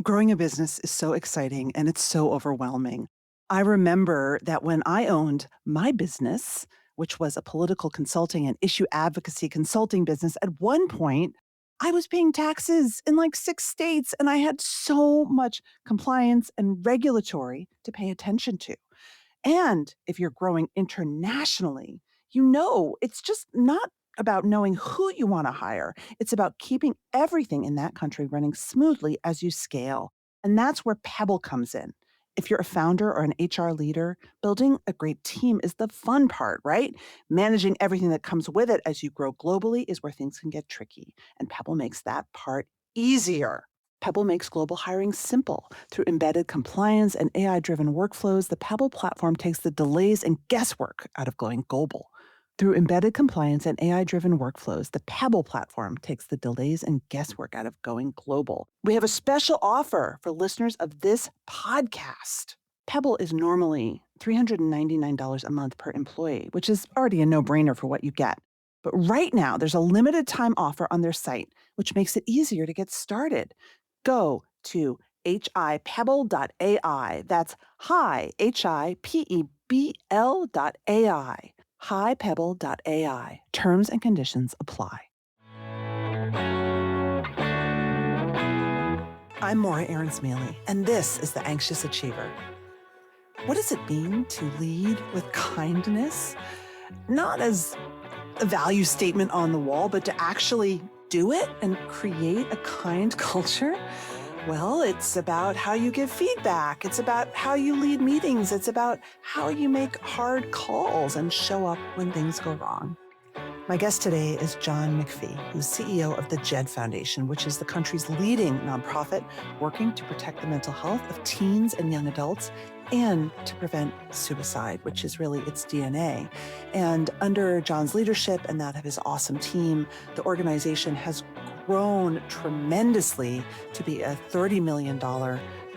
Growing a business is so exciting and it's so overwhelming. I remember that when I owned my business, which was a political consulting and issue advocacy consulting business, at one point, I was paying taxes in like 6 states and I had so much compliance and regulatory to pay attention to. And if you're growing internationally, it's just not about knowing who you want to hire. It's about keeping everything in that country running smoothly as you scale. And that's where Pebble comes in. If you're a founder or an HR leader, building a great team is the fun part, right? Managing everything that comes with it as you grow globally is where things can get tricky. And Pebble makes that part easier. Pebble makes global hiring simple. Through embedded compliance and AI driven workflows, the Pebble platform takes the delays and guesswork out of going global. Through embedded compliance and AI driven workflows, the Pebble platform takes the delays and guesswork out of going global. We have a special offer for listeners of this podcast. Pebble is normally $399 a month per employee, which is already a no brainer for what you get. But right now, there's a limited time offer on their site, which makes it easier to get started. Go to hipebble.ai. That's hi, HIPEBL.ai. Hipebble.ai. Terms and conditions apply. I'm Maura Aarons-Mele, and this is The Anxious Achiever. What does it mean to lead with kindness? Not as a value statement on the wall, but to actually do it and create a kind culture? Well, it's about how you give feedback. It's about how you lead meetings. It's about how you make hard calls and show up when things go wrong. My guest today is John MacPhee, who's CEO of the Jed Foundation, which is the country's leading nonprofit working to protect the mental health of teens and young adults and to prevent suicide, which is really its DNA. And under John's leadership and that of his awesome team, the organization has grown tremendously to be a $30 million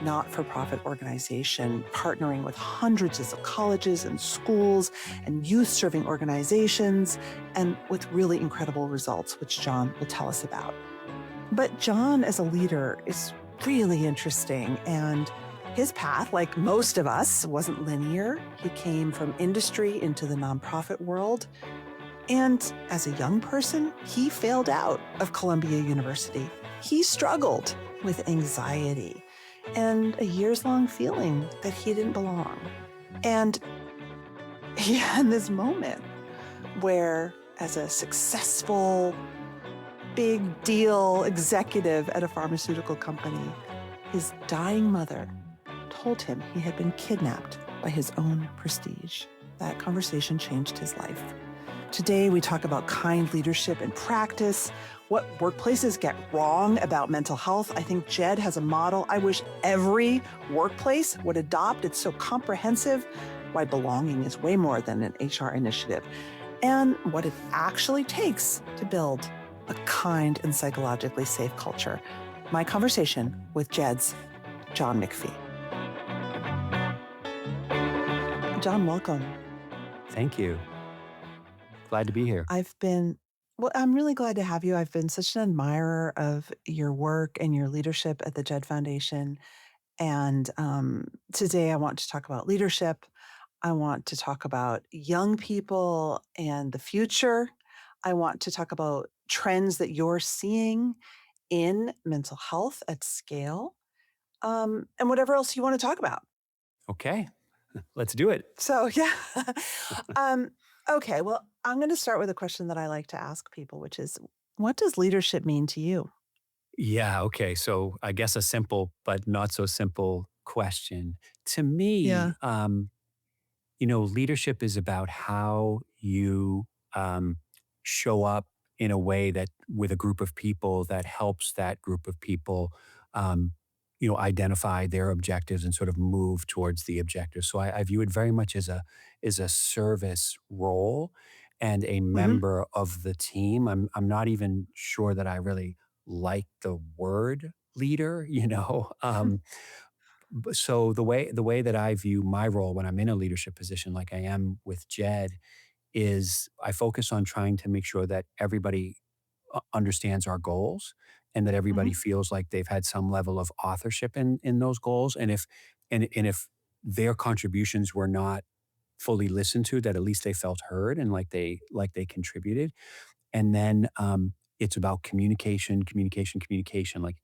not-for-profit organization, partnering with hundreds of colleges and schools and youth-serving organizations, and with really incredible results, which John will tell us about. But John, as a leader, is really interesting, and his path, like most of us, wasn't linear. He came from industry into the nonprofit world. And as a young person, he failed out of Columbia University. He struggled with anxiety and a years-long feeling that he didn't belong. And he had this moment where, as a successful, big deal executive at a pharmaceutical company, his dying mother told him he had been kidnapped by his own prestige. That conversation changed his life. Today, we talk about kind leadership and practice, what workplaces get wrong about mental health. I think Jed has a model I wish every workplace would adopt. It's so comprehensive, why belonging is way more than an HR initiative, and what it actually takes to build a kind and psychologically safe culture. My conversation with Jed's John MacPhee. John, welcome. Thank you. Glad to be here. I'm really glad to have you. I've been such an admirer of your work and your leadership at the Jed Foundation. And today I want to talk about leadership. I want to talk about young people and the future. I want to talk about trends that you're seeing in mental health at scale, and whatever else you want to talk about. Okay, let's do it. So, yeah. Okay, well, I'm going to start with a question that I like to ask people, which is, what does leadership mean to you? Yeah, okay. So I guess a simple but not so simple question. To me, Yeah. leadership is about how you show up in a way that with a group of people that helps that group of people, identify their objectives and sort of move towards the objectives. So I view it very much as a service role and a Hmm. member of the team. I'm not even sure that I really like the word leader, so the way that I view my role when I'm in a leadership position like I am with Jed is I focus on trying to make sure that everybody understands our goals and that everybody Mhm. feels like they've had some level of authorship in those goals. And if their contributions were not fully listened to, that at least they felt heard and like they contributed. And then it's about communication, communication, communication, like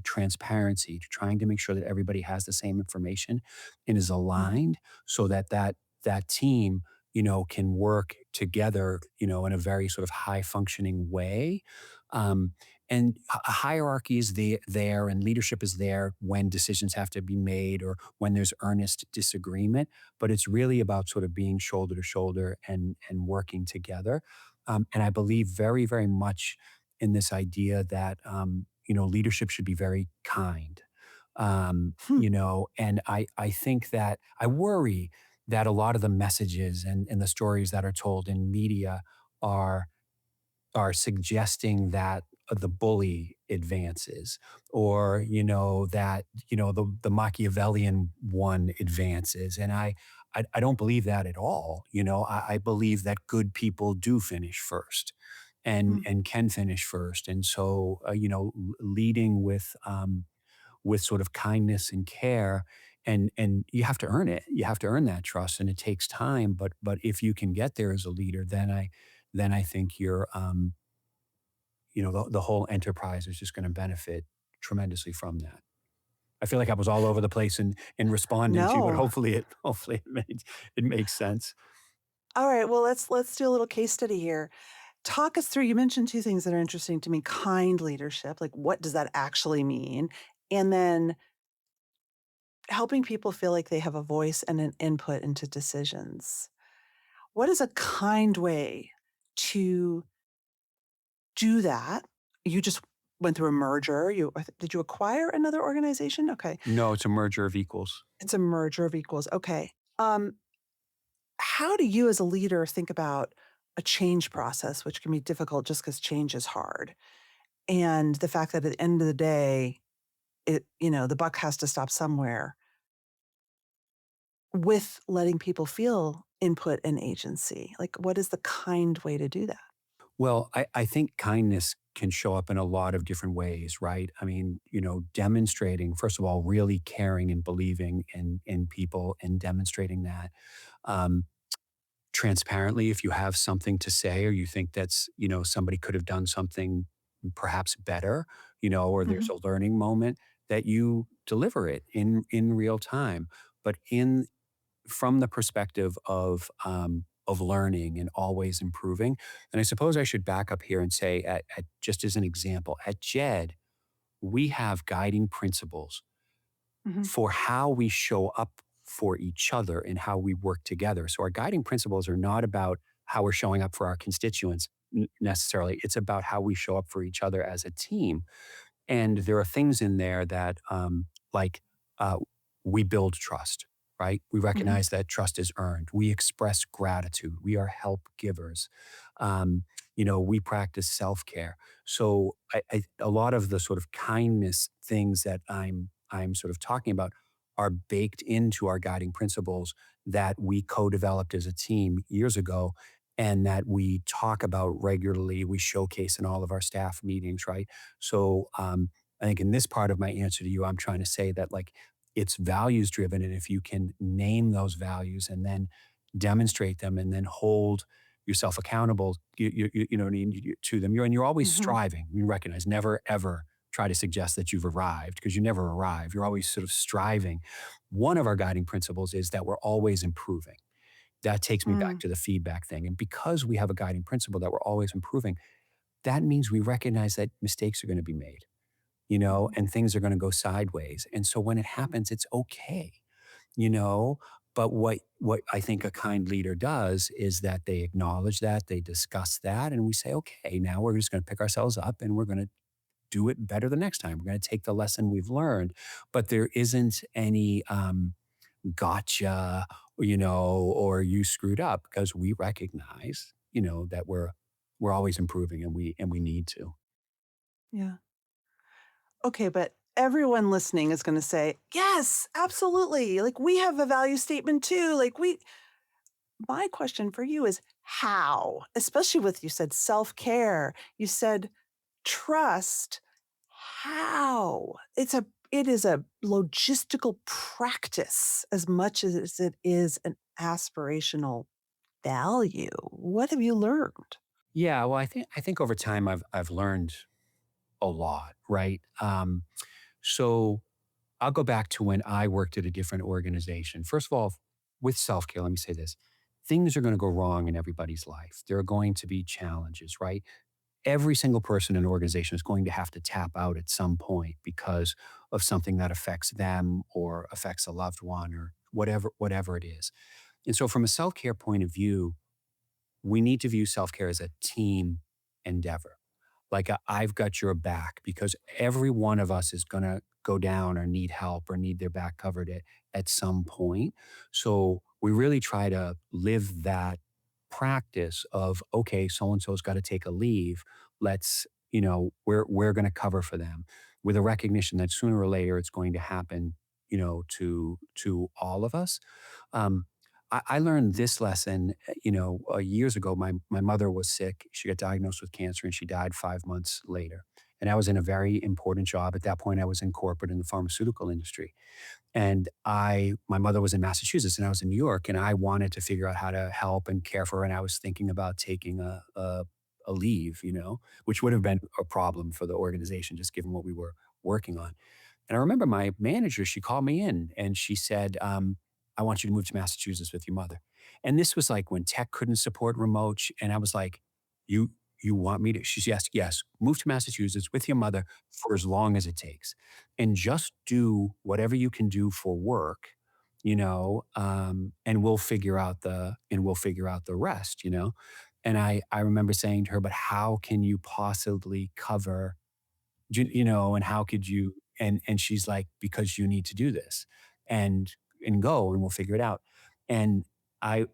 transparency, trying to make sure that everybody has the same information and is Mhm. aligned, so that team, can work together, in a very sort of high functioning way. Um, and a hierarchy is there, and leadership is there when decisions have to be made or when there's earnest disagreement. But it's really about sort of being shoulder to shoulder and working together. And I believe very, very much in this idea that, leadership should be very kind. Hmm. And I think that I worry that a lot of the messages and the stories that are told in media are suggesting that the bully advances, or that the Machiavellian one advances. And I don't believe that at all. I believe that good people do finish first, and Hmm. can finish first. And so leading with sort of kindness and care, and you have to earn it. You have to earn that trust, and it takes time. But if you can get there as a leader, then I think you're the whole enterprise is just going to benefit tremendously from that. I feel like I was all over the place in responding to you, but No. hopefully it makes sense. All right. Well, let's do a little case study here. Talk us through. You mentioned two things that are interesting to me: kind leadership, like what does that actually mean, and then helping people feel like they have a voice and an input into decisions. What is a kind way to do that? You just went through a merger. Did you acquire another organization? Okay, No, it's a merger of equals. it's a merger of equals. Okay. How do you as a leader think about a change process, which can be difficult just because change is hard? And the fact that at the end of the day, the buck has to stop somewhere, with letting people feel input and agency. Like, what is the kind way to do that? Well, I think kindness can show up in a lot of different ways, right? I mean, demonstrating, first of all, really caring and believing in people and demonstrating that. Um, Transparently, if you have something to say, or you think that's somebody could have done something perhaps better, or there's Mhm. a learning moment, that you deliver it in real time, but in from the perspective of learning and always improving. And I suppose I should back up here and say, just as an example, at Jed, we have guiding principles Mhm. for how we show up for each other and how we work together. So our guiding principles are not about how we're showing up for our constituents necessarily. It's about how we show up for each other as a team. And there are things in there that, like, uh, we build trust, right? We Mhm. recognize that trust is earned. We express gratitude. We are help givers. Um, we practice self care. So a lot of the sort of kindness things that I'm sort of talking about are baked into our guiding principles that we co-developed as a team years ago, and that we talk about regularly. We showcase in all of our staff meetings, right? So I think in this part of my answer to you, I'm trying to say that, like, it's values driven, and if you can name those values and then demonstrate them and then hold yourself accountable, you know what I mean, to them, you're always Mhm. striving. You recognize, never ever try to suggest that you've arrived, because you never arrive. You're always sort of striving. One of our guiding principles is that we're always improving. That takes me back Mm. to the feedback thing. And because we have a guiding principle that we're always improving, that means we recognize that mistakes are going to be made, Mhm. and things are going to go sideways. And so when it happens, it's okay, you know. But what I think a kind leader does is that they acknowledge that, they discuss that, and we say, okay, now we're just going to pick ourselves up and we're going to do it better the next time. We're going to take the lesson we've learned. But there isn't any gotcha, or you screwed up, because we recognize, that we're always improving, and we need to. Yeah. Okay, but everyone listening is going to say, "Yes, absolutely. Like we have a value statement too. My question for you is how? Especially with you said self-care, you said trust. How? It is a logistical practice as much as it is an aspirational value. What have you learned? Yeah, well, I think over time I've learned a lot, right? So I'll go back to when I worked at a different organization. First of all, with self care, let me say this: things are going to go wrong in everybody's life. There are going to be challenges, right? Every single person in an organization is going to have to tap out at some point because of something that affects them or affects a loved one or whatever it is. And so, from a self care point of view, we need to view self care as a team endeavor. Like I've got your back because every one of us is going to go down or need help or need their back covered at some point. So we really try to live that practice of, okay, so and so's got to take a leave. Let's, we're going to cover for them with a recognition that sooner or later it's going to happen, to all of us. Um, I learned this lesson, years ago. My mother was sick. She got diagnosed with cancer and she died 5 months later. And I was in a very important job. At that point, I was in corporate in the pharmaceutical industry. And my mother was in Massachusetts and I was in New York, and I wanted to figure out how to help and care for her. And I was thinking about taking a leave, which would have been a problem for the organization, just given what we were working on. And I remember my manager, she called me in and she said, I want you to move to Massachusetts with your mother. And this was like when tech couldn't support remote. And I was like, you, you want me to? She's yes, move to Massachusetts with your mother for as long as it takes. And just do whatever you can do for work, and we'll figure out the rest. And I remember saying to her, but how can you possibly cover, and how could you, and she's like, because you need to do this and go and we'll figure it out. And I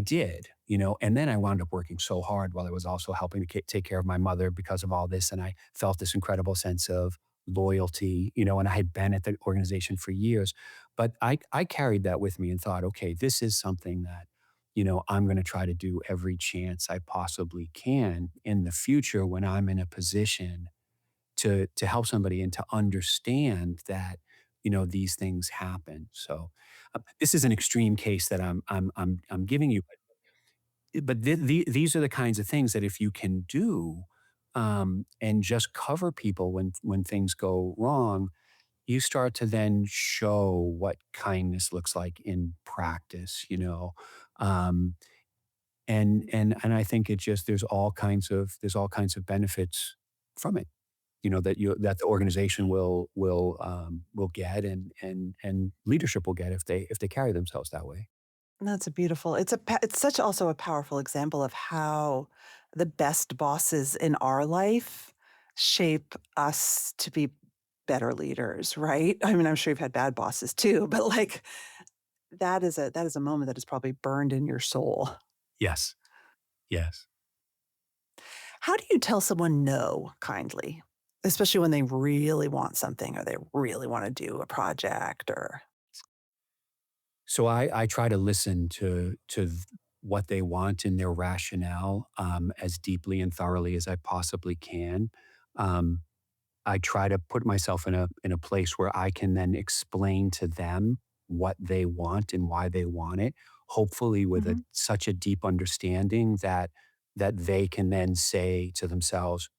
did, and then I wound up working so hard while I was also helping to take care of my mother because of all this. And I felt this incredible sense of loyalty, and I had been at the organization for years, but I carried that with me and thought, okay, this is something that, I'm going to try to do every chance I possibly can in the future when I'm in a position to help somebody and to understand that, these things happen. So this is an extreme case that I'm giving you, but these are the kinds of things that if you can do, and just cover people when things go wrong, you start to then show what kindness looks like in practice. Um, and I think it just there's all kinds of benefits from it, that the organization will get, and leadership will get if they carry themselves that way. That's a beautiful it's such also a powerful example of how the best bosses in our life shape us to be better leaders, right? I mean, I'm sure you've had bad bosses too, but, like, that is a moment that is probably burned in your soul. Yes. Yes. How do you tell someone no kindly? Especially when they really want something or they really wanna do a project or So I try to listen to what they want and their rationale, as deeply and thoroughly as I possibly can. Um, I try to put myself in a place where I can then explain to them what they want and why they want it, hopefully with Mhm. such a deep understanding that they can then say to themselves,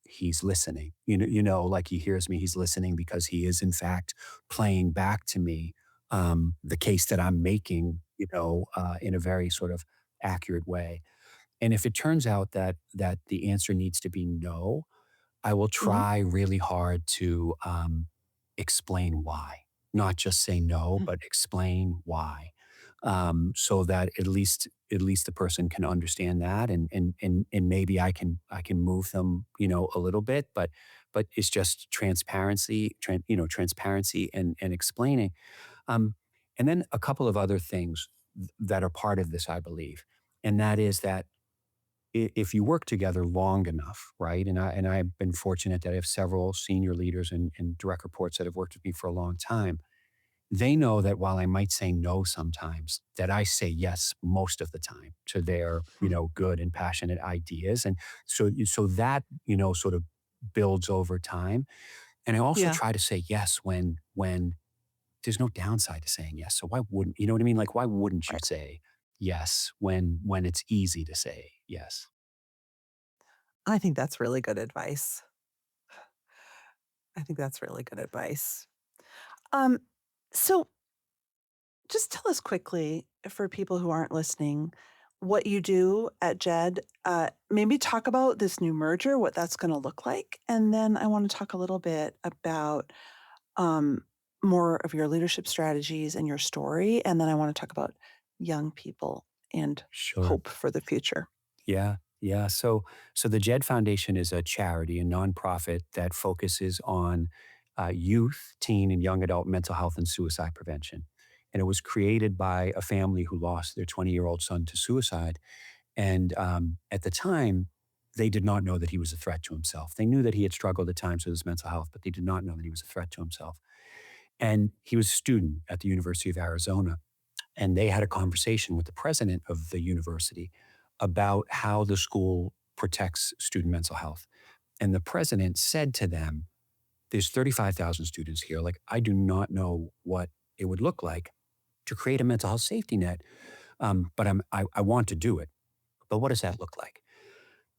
he's listening. Like he hears me, he's listening because he is in fact playing back to me, the case that I'm making, in a very sort of accurate way. And if it turns out that the answer needs to be no, I will Mhm. try really hard to, explain why. Not just say no, Mhm. but explain why, so that at least the person can understand that, and maybe I can move them, a little bit, but it's just transparency and explaining. Um, and then a couple of other things that are part of this, I believe, and that is that if you work together long enough, right? And I've been fortunate that I have several senior leaders and direct reports that have worked with me for a long time. They know that while I might say no sometimes, that I say yes most of the time to their, Mhm. good and passionate ideas. And so that, sort of builds over time. And I also Yeah. try to say yes when there's no downside to saying yes. So why wouldn't you know what I mean? Like why wouldn't you Right. say yes when it's easy to say yes? I think that's really good advice. I think that's really good advice. Um, so just tell us quickly for people who aren't listening what you do at Jed. Maybe talk about this new merger, what that's going to look like, and then I want to talk a little bit about um, more of your leadership strategies and your story, and then I want to talk about young people and Sure. hope for the future. Yeah. Yeah. So the Jed Foundation is a charity, a nonprofit that focuses on youth, teen, and young adult mental health and suicide prevention. And it was created by a family who lost their 20-year-old son to suicide. And at the time, they did not know that he was a threat to himself. They knew that he had struggled at times with his mental health, but they did not know that he was a threat to himself. And he was a student at the University of Arizona. And they had a conversation with the president of the university about how the school protects student mental health. And the president said to them, there's 35,000 students here. Like, I do not know what it would look like to create a mental health safety net, but I want to do it. But what does that look like?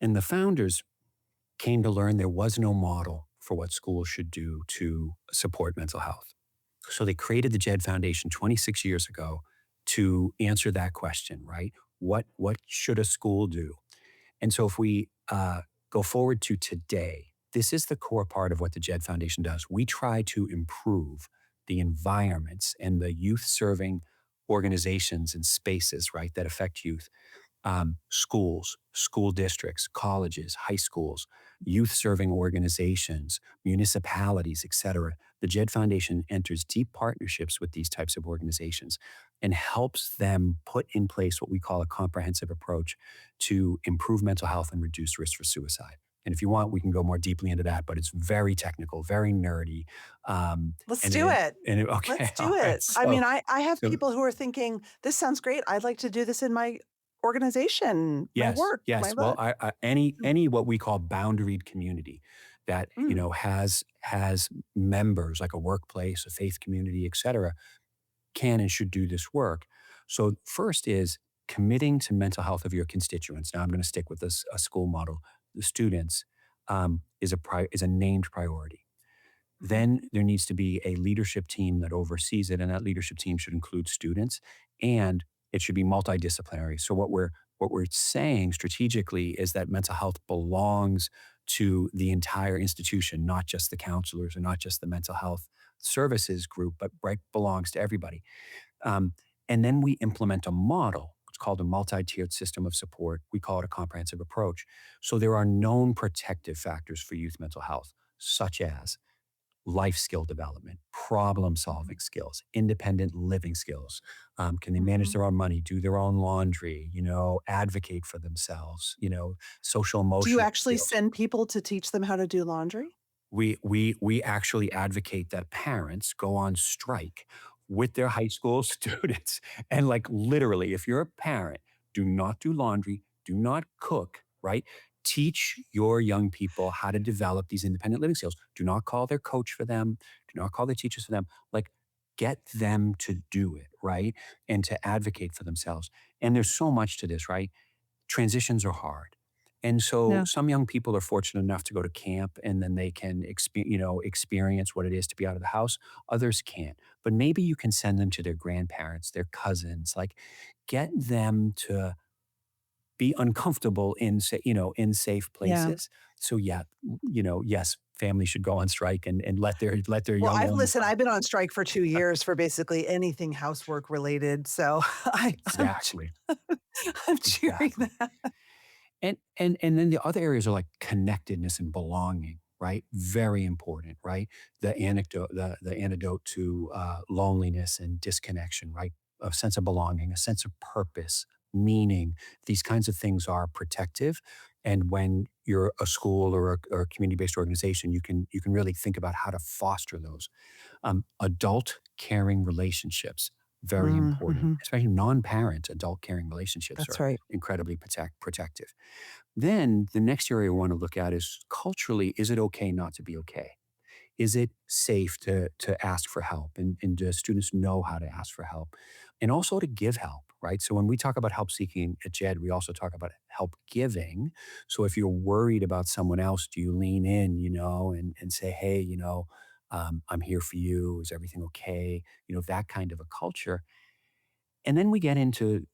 And the founders came to learn there was no model for what schools should do to support mental health. So they created the Jed Foundation 26 years ago to answer that question, right? What should a school do? And so if we go forward to today, this is the core part of what the Jed Foundation does. We try to improve the environments and the youth serving organizations and spaces, right, that affect youth schools, school districts, colleges, high schools, youth serving organizations, municipalities, et cetera. The Jed Foundation enters deep partnerships with these types of organizations and helps them put in place what we call a comprehensive approach to improve mental health and reduce risk for suicide. And if you want, we can go more deeply into that, but it's very technical, very nerdy. Let's And do it, it. and it, okay, Let's do all right. it. I mean, I have So people who are thinking, this sounds great. I'd like to do this in my organization, my Yes, work, my yes. Well, life. I any what we call boundaried community that Mm. has members like a workplace, a faith community, et cetera, can and should do this work. So first is committing to mental health of your constituents. Now I'm going to stick with this a school model. The students is a named priority. Mhm. Then there needs to be a leadership team that oversees it, and that leadership team should include students, and it should be multidisciplinary. So what we're saying strategically is that mental health belongs to the entire institution, not just the counselors or not just the mental health services group, but right belongs to everybody. Um, and then we implement a model. It's called a multi-tiered system of support. We call it a comprehensive approach. So there are known protective factors for youth mental health, such as life skill development, problem Mhm. solving skills, independent living skills. Can they manage Mhm. their own money, do their own laundry, advocate for themselves, social Do you emotional actually skills. send people to teach them how to do laundry? We actually advocate that parents go on strike with their high school students. And like literally, if you're a parent, do not do laundry, do not cook, right? Teach your young people how to develop these independent living skills. Do not call their coach for them, do not call their teachers for them. Like get them to do it, right? And to advocate for themselves. And there's so much to this, right? Transitions are hard. And so Yeah. some young people are fortunate enough to go to camp and then they can experience what it is to be out of the house. Others can't. But maybe you can send them to their grandparents, their cousins, like get them to be uncomfortable in safe Yeah. places. So yeah, yes, families should go on strike and let their Well, young ones I've go. been on strike for 2 years for basically anything housework related, so I'm Exactly. I'm cheering Exactly. that. And then the other areas are like connectedness and belonging, right? Very important, right? The antidote to loneliness and disconnection, right? A sense of belonging, a sense of purpose, meaning. These kinds of things are protective, and when you're a school or a community-based organization, you can really think about how to foster those. Adult caring relationships, very Mm, important, mhm. especially non-parent adult caring relationships That's are right. incredibly protective. Then the next area we want to look at is culturally, is it okay not to be okay? Is it safe to ask for help? And do students know how to ask for help? And also to give help, right? So when we talk about help seeking at JED, we also talk about help giving. So if you're worried about someone else, do you lean in, and say, hey, I'm here for you. Is everything okay? That kind of a culture. And then we get into,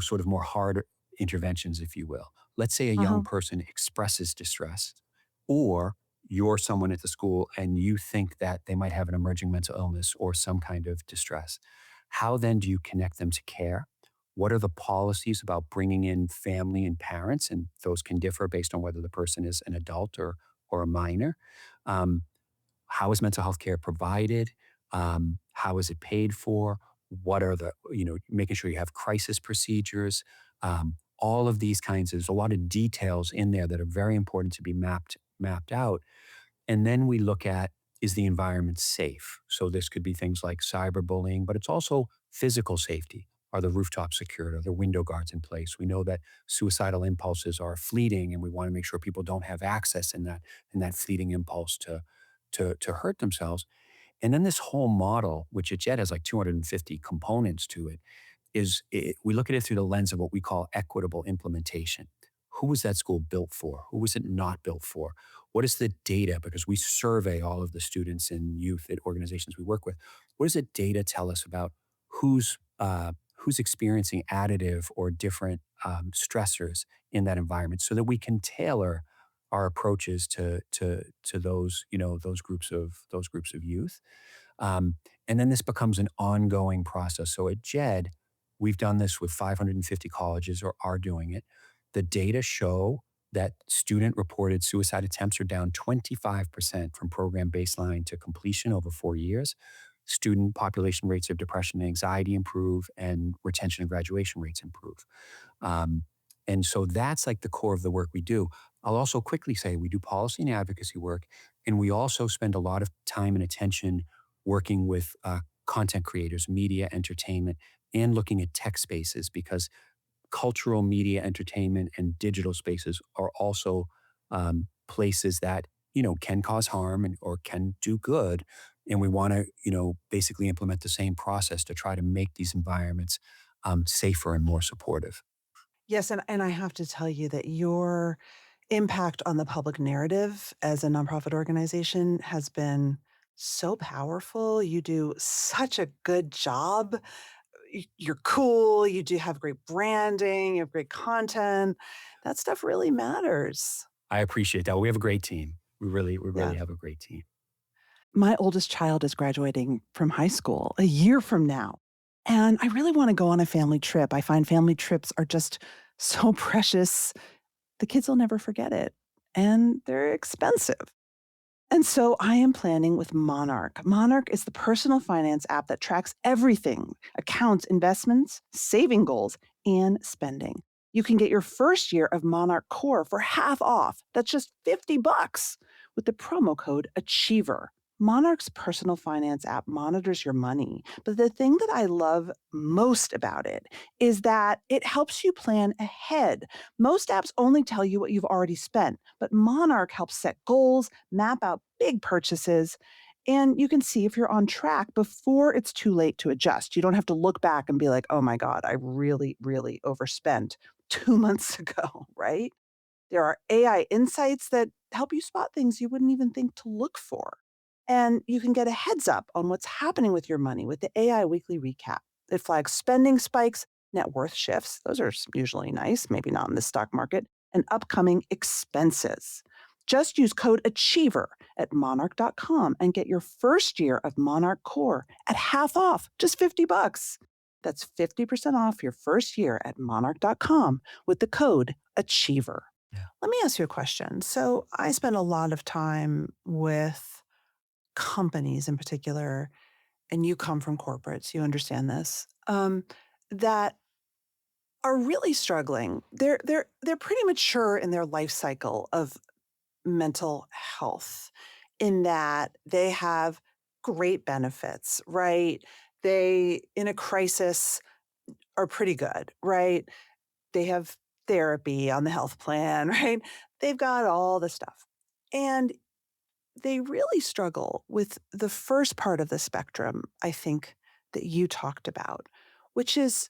sort of more hard interventions, if you will. Let's say a young Uh-huh. person expresses distress, or you're someone at the school and you think that they might have an emerging mental illness or some kind of distress. How then do you connect them to care? What are the policies about bringing in family and parents? And those can differ based on whether the person is an adult or a minor. Um, how is mental health care provided? How is it paid for? What are making sure you have crisis procedures? All of these kinds, there's a lot of details in there that are very important to be mapped out. And then we look at, is the environment safe? So this could be things like cyberbullying, but it's also physical safety. Are the rooftops secured? Are there window guards in place? We know that suicidal impulses are fleeting, and we want to make sure people don't have access in that fleeting impulse to hurt themselves. And then this whole model, which at JET has like 250 components to it, we look at it through the lens of what we call equitable implementation. Who was that school built for? Who was it not built for? What is the data? Because we survey all of the students and youth at organizations we work with. What does the data tell us about who's experiencing additive or different stressors in that environment, so that we can tailor our approaches to those groups of youth. Um, and then this becomes an ongoing process. So at JED, we've done this with 550 colleges, or are doing it. The data show that student reported suicide attempts are down 25% from program baseline to completion over 4 years. Student population rates of depression and anxiety improve, and retention and graduation rates improve. Um, and so that's like the core of the work we do. I'll also quickly say we do policy and advocacy work, and we also spend a lot of time and attention working with content creators, media, entertainment, and looking at tech spaces, because cultural media, entertainment, and digital spaces are also places that can cause harm or can do good. And we want to basically implement the same process to try to make these environments safer and more supportive. Yes, and I have to tell you that your impact on the public narrative as a nonprofit organization has been so powerful. You do such a good job. You're cool, you do have great branding, you have great content. That stuff really matters. I appreciate that. We have a great team. We really Yeah. have a great team. My oldest child is graduating from high school a year from now, and I really wanna go on a family trip. I find family trips are just so precious. The kids will never forget it, and they're expensive. And so I am planning with Monarch. Monarch is the personal finance app that tracks everything: accounts, investments, saving goals, and spending. You can get your first year of Monarch Core for half off. That's just $50 with the promo code Achiever. Monarch's personal finance app monitors your money. But the thing that I love most about it is that it helps you plan ahead. Most apps only tell you what you've already spent, but Monarch helps set goals, map out big purchases, and you can see if you're on track before it's too late to adjust. You don't have to look back and be like, oh my God, I really, really overspent 2 months ago, right? There are AI insights that help you spot things you wouldn't even think to look for. And you can get a heads up on what's happening with your money with the AI weekly recap. It flags spending spikes, net worth shifts. Those are usually nice, maybe not in the stock market, and upcoming expenses. Just use code Achiever at monarch.com and get your first year of Monarch Core at half off, just $50. That's 50% off your first year at monarch.com with the code Achiever. Yeah. Let me ask you a question. So, I spend a lot of time with companies in particular, and you come from corporates, you understand this, that are really struggling. They're pretty mature in their life cycle of mental health, in that they have great benefits, right? They, in a crisis, are pretty good, right? They have therapy on the health plan, right? They've got all the stuff. And they really struggle with the first part of the spectrum, I think, that you talked about, which is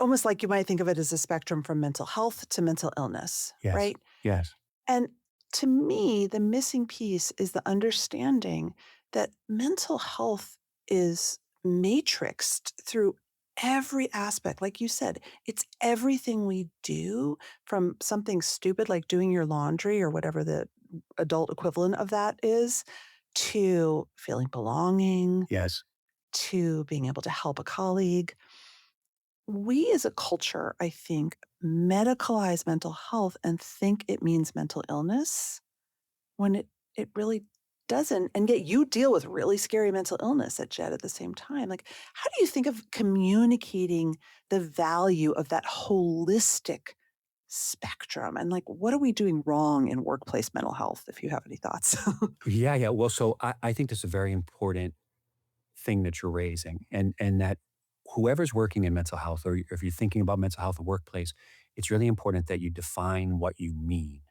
almost like you might think of it as a spectrum from mental health to mental illness, Yes. right? Yes. And to me, the missing piece is the understanding that mental health is matrixed through every aspect. Like you said, it's everything we do, from something stupid like doing your laundry or whatever the adult equivalent of that is, to feeling belonging, Yes. to being able to help a colleague. We as a culture, I think, medicalize mental health and think it means mental illness when it really doesn't. And yet you deal with really scary mental illness at Jed at the same time. Like, how do you think of communicating the value of that holistic spectrum? And like, what are we doing wrong in workplace mental health, if you have any thoughts? Yeah, yeah. Well, so I think this is a very important thing that you're raising, and that whoever's working in mental health, or if you're thinking about mental health in the workplace, it's really important that you define what you mean.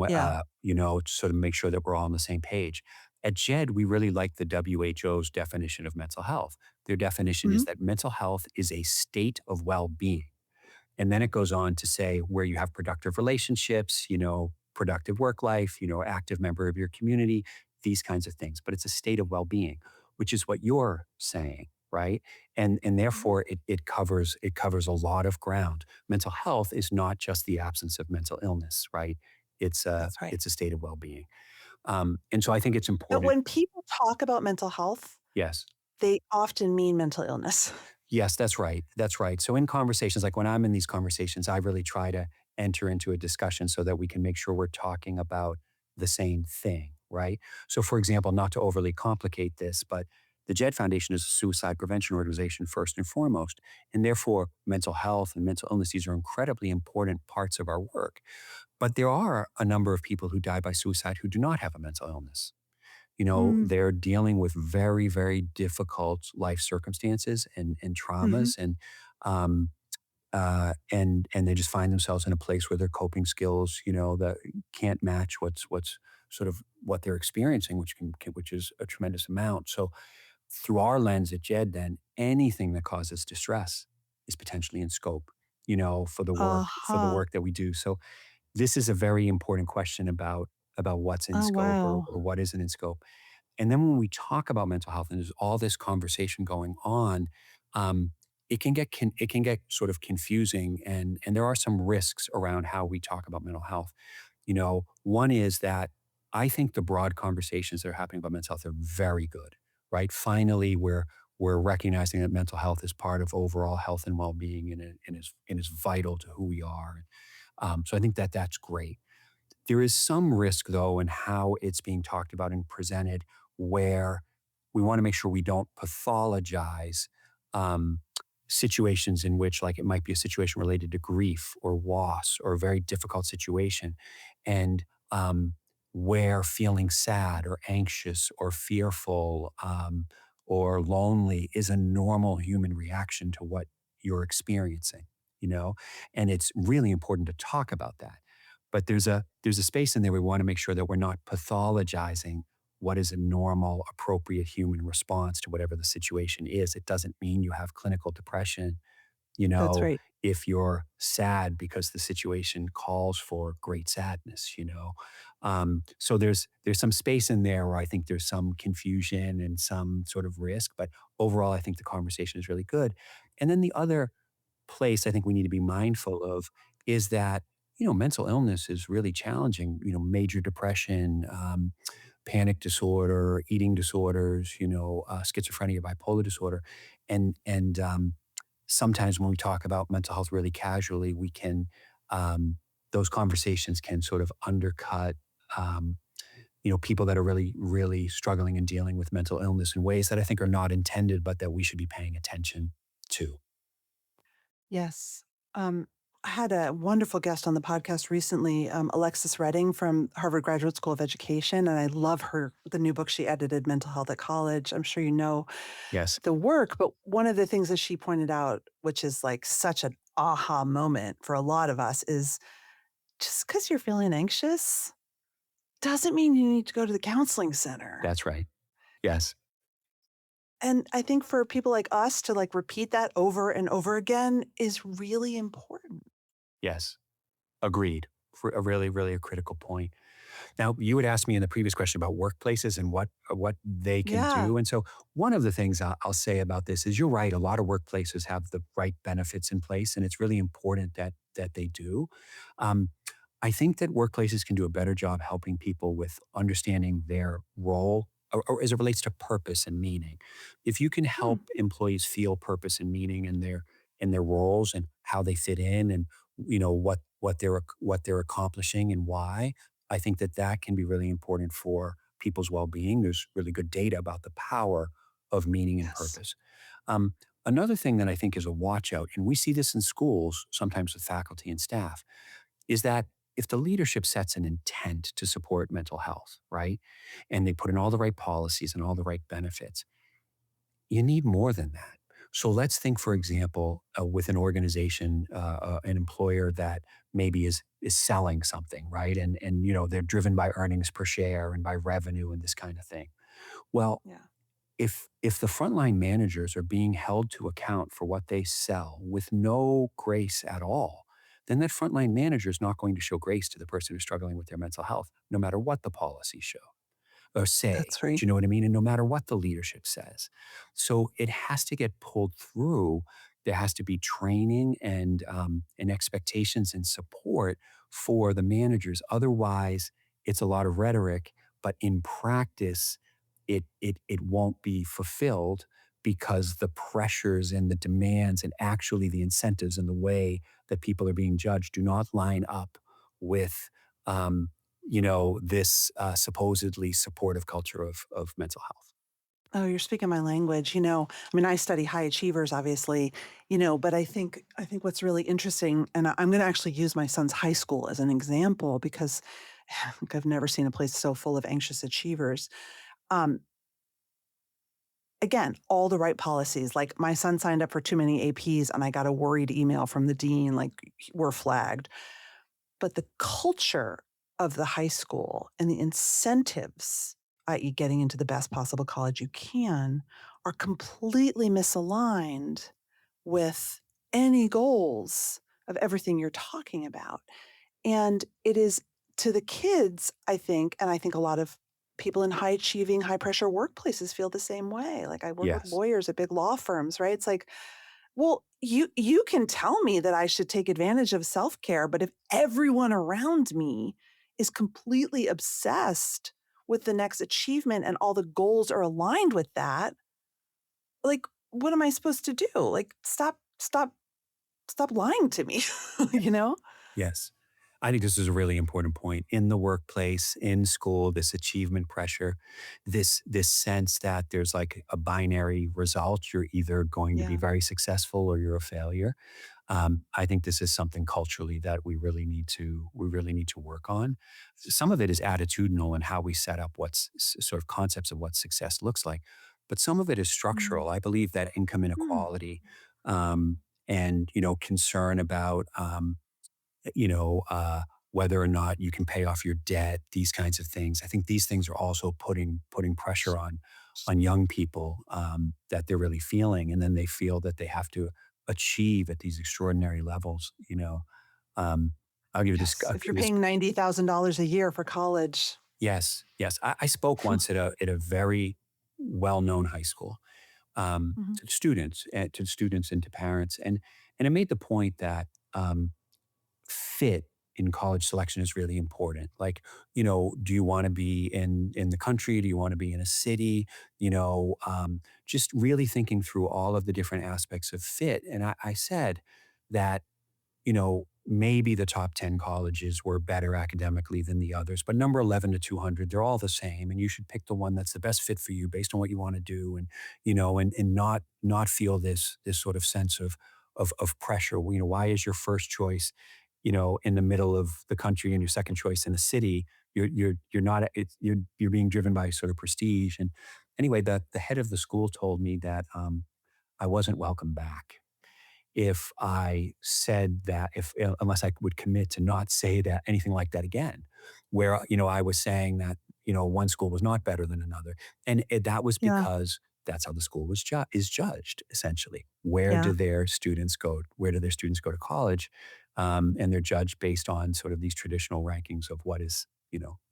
Yeah. To sort of make sure that we're all on the same page. At JED, we really like the WHO's definition of mental health. Their definition is Mhm. that mental health is a state of well-being. And then it goes on to say where you have productive relationships, productive work life, active member of your community, these kinds of things. But it's a state of well-being, which is what you're saying, right? And Mhm. therefore it covers a lot of ground. Mental health is not just the absence of mental illness, right? It's a That's right. it's a state of well-being. And so I think it's But important. when people talk about mental health, Yes. they often mean mental illness. Yes, that's right. That's right. So in conversations, like when I'm in these conversations, I really try to enter into a discussion so that we can make sure we're talking about the same thing, right? So for example, not to overly complicate this, but the Jed Foundation is a suicide prevention organization first and foremost, and therefore mental health and mental illness, these are incredibly important parts of our work. But there are a number of people who die by suicide who do not have a mental illness. Mm. They're dealing with very, very difficult life circumstances and Mhm. traumas, um, and they just find themselves in a place where their coping skills, that can't match what's sort of what they're experiencing, which is a tremendous amount. So through our lens at Jed, then anything that causes distress is potentially in scope, for the Uh-huh. work that we do. So this is a very important question about what's in Oh, scope or, wow. or what isn't in scope. And then when we talk about mental health and there's all this conversation going on, um, it can get sort of confusing, and there are some risks around how we talk about mental health. One is that I think the broad conversations that are happening about mental health are very good, right? Finally, we're recognizing that mental health is part of overall health and well-being, and is vital to who we are. So I think that that's great. There is some risk, though, in how it's being talked about and presented, where we want to make sure we don't pathologize um, situations in which, like, it might be a situation related to grief or loss or a very difficult situation, and where feeling sad or anxious or fearful or lonely is a normal human reaction to what you're experiencing, you know? And it's really important to talk about that. But there's a space in there we want to make sure that we're not pathologizing what is a normal, appropriate human response to whatever the situation is. It doesn't mean you have clinical depression, you That's know, right. if you're sad because the situation calls for great sadness, So there's some space in there where I think there's some confusion and some sort of risk, but overall, I think the conversation is really good. And then the other place I think we need to be mindful of is that, mental illness is really challenging, major depression, panic disorder, eating disorders, schizophrenia, bipolar disorder. And sometimes when we talk about mental health really casually, um, those conversations can sort of undercut, um, people that are really, really struggling and dealing with mental illness in ways that I think are not intended, but that we should be paying attention to. Yes. Um, I had a wonderful guest on the podcast recently, Alexis Redding from Harvard Graduate School of Education, and I love the new book she edited, Mental Health at College. I'm sure you know Yes. the work, but one of the things that she pointed out, which is like such an aha moment for a lot of us, is just because you're feeling anxious doesn't mean you need to go to the counseling center. That's right. Yes. And I think for people like us to like repeat that over and over again is really important. Yes. Agreed. For a really, really a critical point. Now, you had asked me in the previous question about workplaces and what they can Yeah. do, and so one of the things I'll say about this is you're right. A lot of workplaces have the right benefits in place, and it's really important that they do. Um, I think that workplaces can do a better job helping people with understanding their role, or as it relates to purpose and meaning. If you can Hmm. help employees feel purpose and meaning in their roles and how they fit in, and what they're accomplishing and why, I think that that can be really important for people's well-being. There's really good data about the power of meaning and Yes. purpose. Um, Another thing that I think is a watch out, and we see this in schools sometimes with faculty and staff, is that if the leadership sets an intent to support mental health, right, and they put in all the right policies and all the right benefits, you need more than that. So let's think, for example, with an organization, an employer that maybe is selling something, right, and they're driven by earnings per share and by revenue and this kind of thing. Well, Yeah. if the frontline managers are being held to account for what they sell with no grace at all, then that frontline manager is not going to show grace to the person who's struggling with their mental health, no matter what the policies show or say. That's right. Do you know what I mean? And no matter what the leadership says. So it has to get pulled through. There has to be training and expectations and support for the managers. Otherwise, it's a lot of rhetoric, but in practice, it won't be fulfilled because the pressures and the demands and actually the incentives and the way that people are being judged do not line up with um, this supposedly supportive culture of mental health. Oh, you're speaking my language. I mean, I study high achievers, obviously, but I think what's really interesting, and I'm going to actually use my son's high school as an example because look, I've never seen a place so full of anxious achievers. Um, Again, all the right policies. Like my son signed up for too many APs, and I got a worried email from the dean, like we're flagged. But the culture of the high school and the incentives, i.e., getting into the best possible college you can, are completely misaligned with any goals of everything you're talking about. And it is to the kids, I think, and I think a lot of people in high achieving, high pressure workplaces feel the same way. Like I work with Yes. lawyers at big law firms, right? It's like, well, you can tell me that I should take advantage of self-care, but if everyone around me is completely obsessed with the next achievement and all the goals are aligned with that, like what am I supposed to do? Like stop lying to me, you know? Yes. I think this is a really important point in the workplace, in school, this achievement pressure, this sense that there's like a binary result. You're either going to be Yeah. very successful or you're a failure. I think this is something culturally that we really need to work on. Some of it is attitudinal and how we set up what's sort of concepts of what success looks like, but some of it is Mm. structural. I believe that income Mm. inequality um, and concern about you know, uh, whether or not you can pay off your debt, these kinds of things. I think these things are also putting pressure on young people that they're really feeling, and then they feel that they have to achieve at these extraordinary levels. Um, I'll give you this. Yes. I'll If give you're you this. paying $90,000 a year for college. Yes, yes. I spoke once at a very well known high school Mhm. to students and to parents, and it made the point that. Fit in college selection is really important. Like, do you want to be in the country? Do you want to be in a city? Just really thinking through all of the different aspects of fit. And I said that maybe the top 10 colleges were better academically than the others, but number 11 to 200, they're all the same. And you should pick the one that's the best fit for you based on what you want to do. And not feel this sort of sense of pressure. Why is your first choice, in the middle of the country and your second choice in a city? You're not, you're being driven by sort of prestige. And anyway, the head of the school told me that, I wasn't welcome back if I said that, if unless I would commit to not say that anything like that again. where, I was saying that, one school was not better than another. And that was Yeah. because that's how the school is judged, essentially. Where do Yeah. their students go? Where do their students go to college? And they're judged based on sort of these traditional rankings of what is,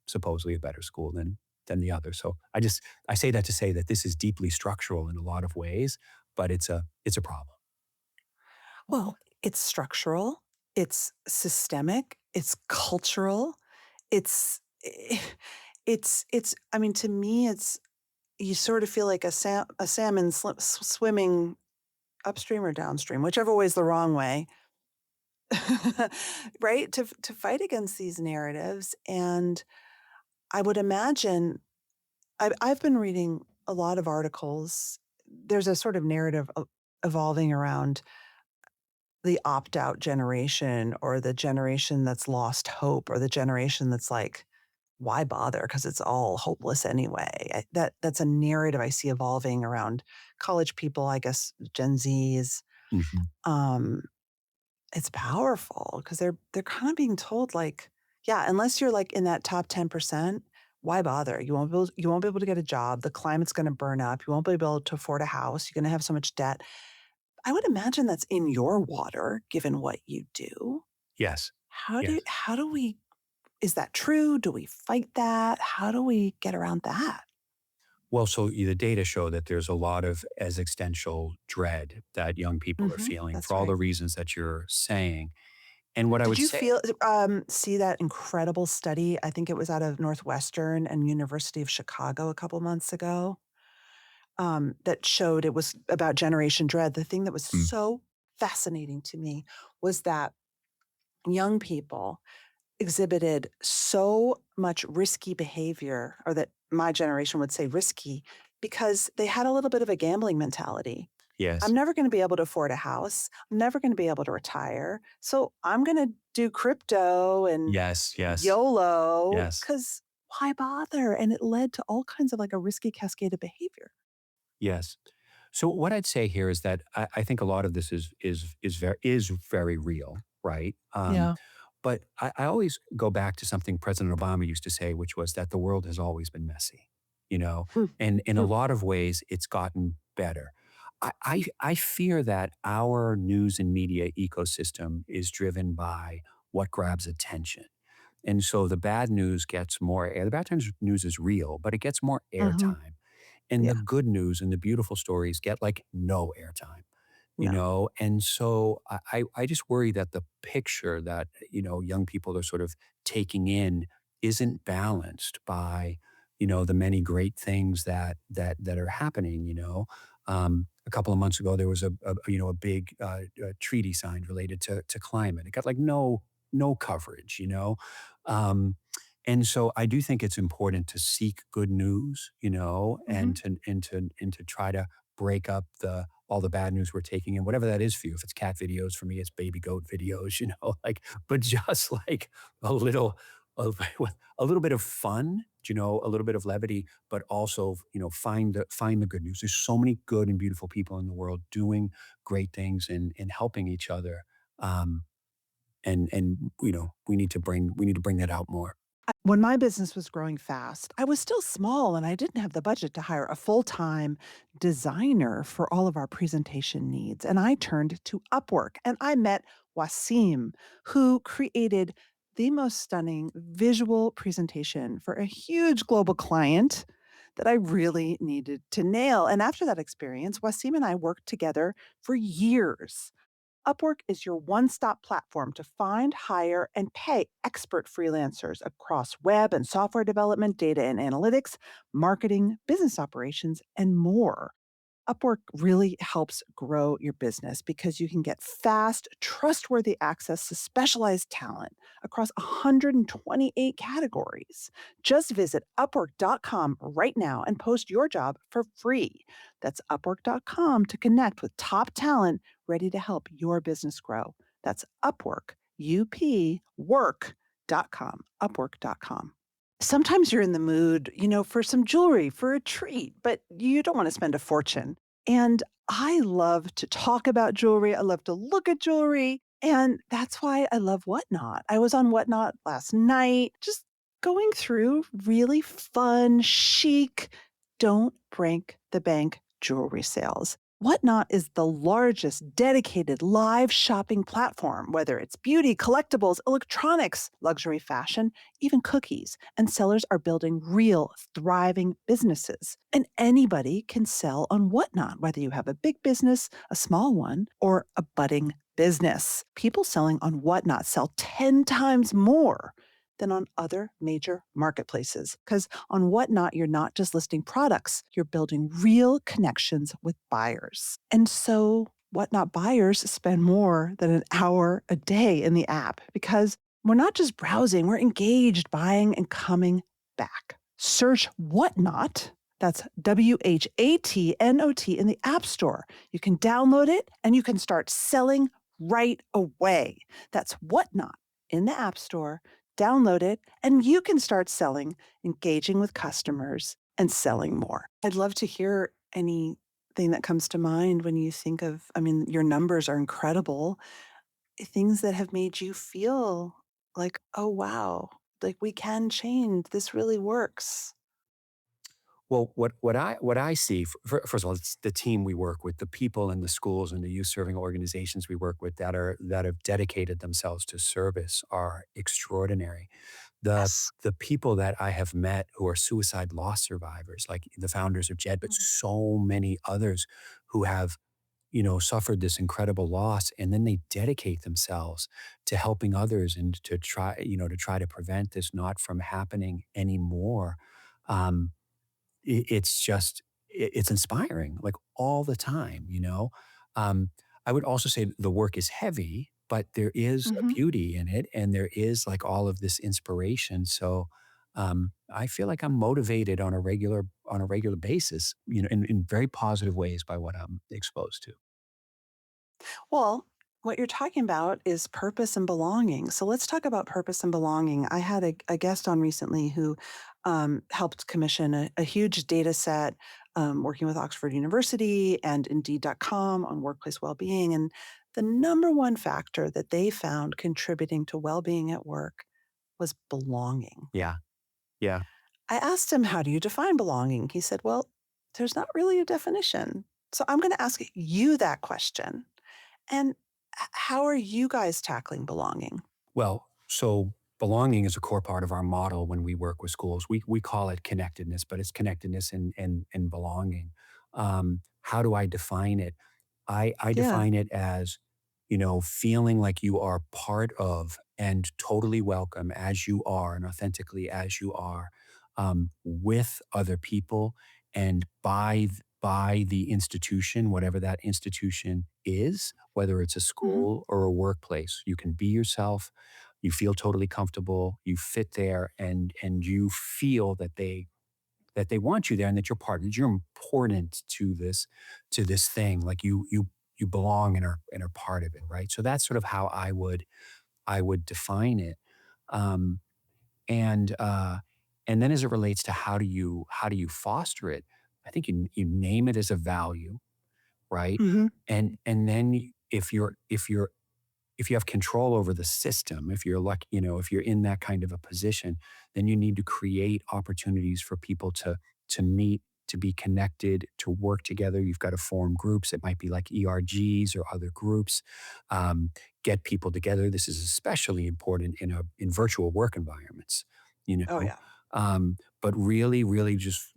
supposedly a better school than the other. So I say that to say that this is deeply structural in a lot of ways, but it's a problem. Well, it's structural, it's systemic, it's cultural, it's I mean, to me, it's you sort of feel like a salmon swimming upstream or downstream, whichever way is the wrong way, right? To fight against these narratives, and I would imagine I've been reading a lot of articles. There's a sort of narrative evolving around the opt-out generation or the generation that's lost hope or the generation that's like, why bother? Because it's all hopeless anyway. That's a narrative I see evolving around college people, I guess Gen Zs. Mhm. Um, it's powerful because they're kind of being told like, yeah, unless you're like in that top 10%, why bother? You won't be able to get a job. The climate's going to burn up. You won't be able to afford a house. You're going to have so much debt. I would imagine that's in your water, given what you do. Yes. Yes. How do we is that true? Do we fight that? How do we get around that? Well, so the data show that there's a lot of existential dread that young people are feeling That's for all the right. reasons that you're saying. And what I Did would you say, feel see that incredible study? I think it was out of Northwestern and University of Chicago a couple months ago, that showed it was about Generation Dread. The thing that was mm, so fascinating to me was that young people exhibited so much risky behavior, or that my generation would say risky, because they had a little bit of a gambling mentality. I'm yes, never going to be able to afford a house. I'm never going to be able to retire. So I'm going to do crypto and yes, yes, YOLO yes, because why bother? And it led to all kinds of like a risky cascade of behavior. yes. So what I'd say here is that I think a lot of this is very real, right? Yeah. But I always go back to something President Obama used to say, which was that the world has always been messy, you know, Hmm. and in a Hmm. lot of ways, it's gotten better. I fear that our news and media ecosystem is driven by what grabs attention. And so the bad news gets more air. The bad times news is real, but it gets more Hmm. airtime. And the Yeah. good news and the beautiful stories get like no airtime, No. And so I just worry that the picture that, young people are sort of taking in isn't balanced by, the many great things that are happening, a couple of months ago, there was a big treaty signed related to climate. It got like no coverage, Um, and so I do think it's important to seek good news, Hmm. and to try to break up all the bad news we're taking in, whatever that is for you. If it's cat videos, for me, it's baby goat videos, like, but just like a little, a, a little bit of fun, a little bit of levity, but also, find the good news. There's so many good and beautiful people in the world doing great things and helping each other. Um, and we need to bring that out more. When my business was growing fast, I was still small and I didn't have the budget to hire a full time designer for all of our presentation needs. And I turned to Upwork and I met Wasim, who created the most stunning visual presentation for a huge global client that I really needed to nail. And after that experience, Wasim and I worked together for years. Upwork is your one stop platform to find, hire, and pay expert freelancers across web and software development, data and analytics, marketing, business operations, and more. Upwork really helps grow your business because you can get fast, trustworthy access to specialized talent across 128 categories. Just visit upwork.com right now and post your job for free. That's upwork.com to connect with top talent ready to help your business grow. That's Upwork, work.com, upwork.com. Sometimes you're in the mood, for some jewelry, for a treat, but you don't want to spend a fortune. And I love to talk about jewelry. I love to look at jewelry. And that's why I love Whatnot. I was on Whatnot last night, just going through really fun, chic, don't break the bank jewelry sales. Whatnot is the largest dedicated live shopping platform, whether it's beauty, collectibles, electronics, luxury fashion, even cookies. And sellers are building real, thriving businesses. And anybody can sell on Whatnot, whether you have a big business, a small one, or a budding business. People selling on Whatnot sell 10 times more than on other major marketplaces. Because on Whatnot, you're not just listing products, you're building real connections with buyers. And so, Whatnot buyers spend more than an hour a day in the app because we're not just browsing, we're engaged, buying, and coming back. Search Whatnot. That's WHATNOT in the App Store. You can download it and you can start selling right away. That's Whatnot in the App Store. Download it, and you can start selling, engaging with customers, and selling more. I'd love to hear anything that comes to mind when you think of, I mean, your numbers are incredible, things that have made you feel like, oh, wow, like we can change. This really works. Well, what I see, first of all, it's the team we work with, the people in the schools and the youth serving organizations we work with that have dedicated themselves to service are extraordinary. The Yes. the people that I have met who are suicide loss survivors, like the founders of Jed, but Mm. so many others who have, suffered this incredible loss, and then they dedicate themselves to helping others and to try to prevent this not from happening anymore. Um, it's just it's inspiring, like, all the time. Um, I would also say the work is heavy, but there is a Mhm. beauty in it, and there is, like, all of this inspiration, so, I feel like I'm motivated on a regular basis, in very positive ways by what I'm exposed to. Well, what you're talking about is purpose and belonging. So let's talk about purpose and belonging. I had a guest on recently who helped commission a huge data set working with Oxford University and Indeed.com on workplace well-being. And the number one factor that they found contributing to well-being at work was belonging. Yeah, yeah. I asked him, how do you define belonging? He said, well, there's not really a definition. So I'm going to ask you that question. And how are you guys tackling belonging? Well, so belonging is a core part of our model when we work with schools. We call it connectedness, but it's connectedness and belonging. How do I define it? I Yeah. define it as, feeling like you are part of and totally welcome as you are and authentically as you are, with other people and by the institution, whatever that institution is, whether it's a Mhm. school or a workplace. You can be yourself. You feel totally comfortable. You fit there, and you feel that they want you there and that that you're important to this thing. Like you belong and are part of it, right? So that's sort of how I would define it. Um, and and then as it relates to how do you foster it, I think you name it as a value, right? Mhm. And then if you have control over the system, if you're like, if you're in that kind of a position, then you need to create opportunities for people to meet, to be connected, to work together. You've got to form groups. It might be like ERGs or other groups. Um, get people together. This is especially important in virtual work environments. You Oh, know, yeah. but really, really just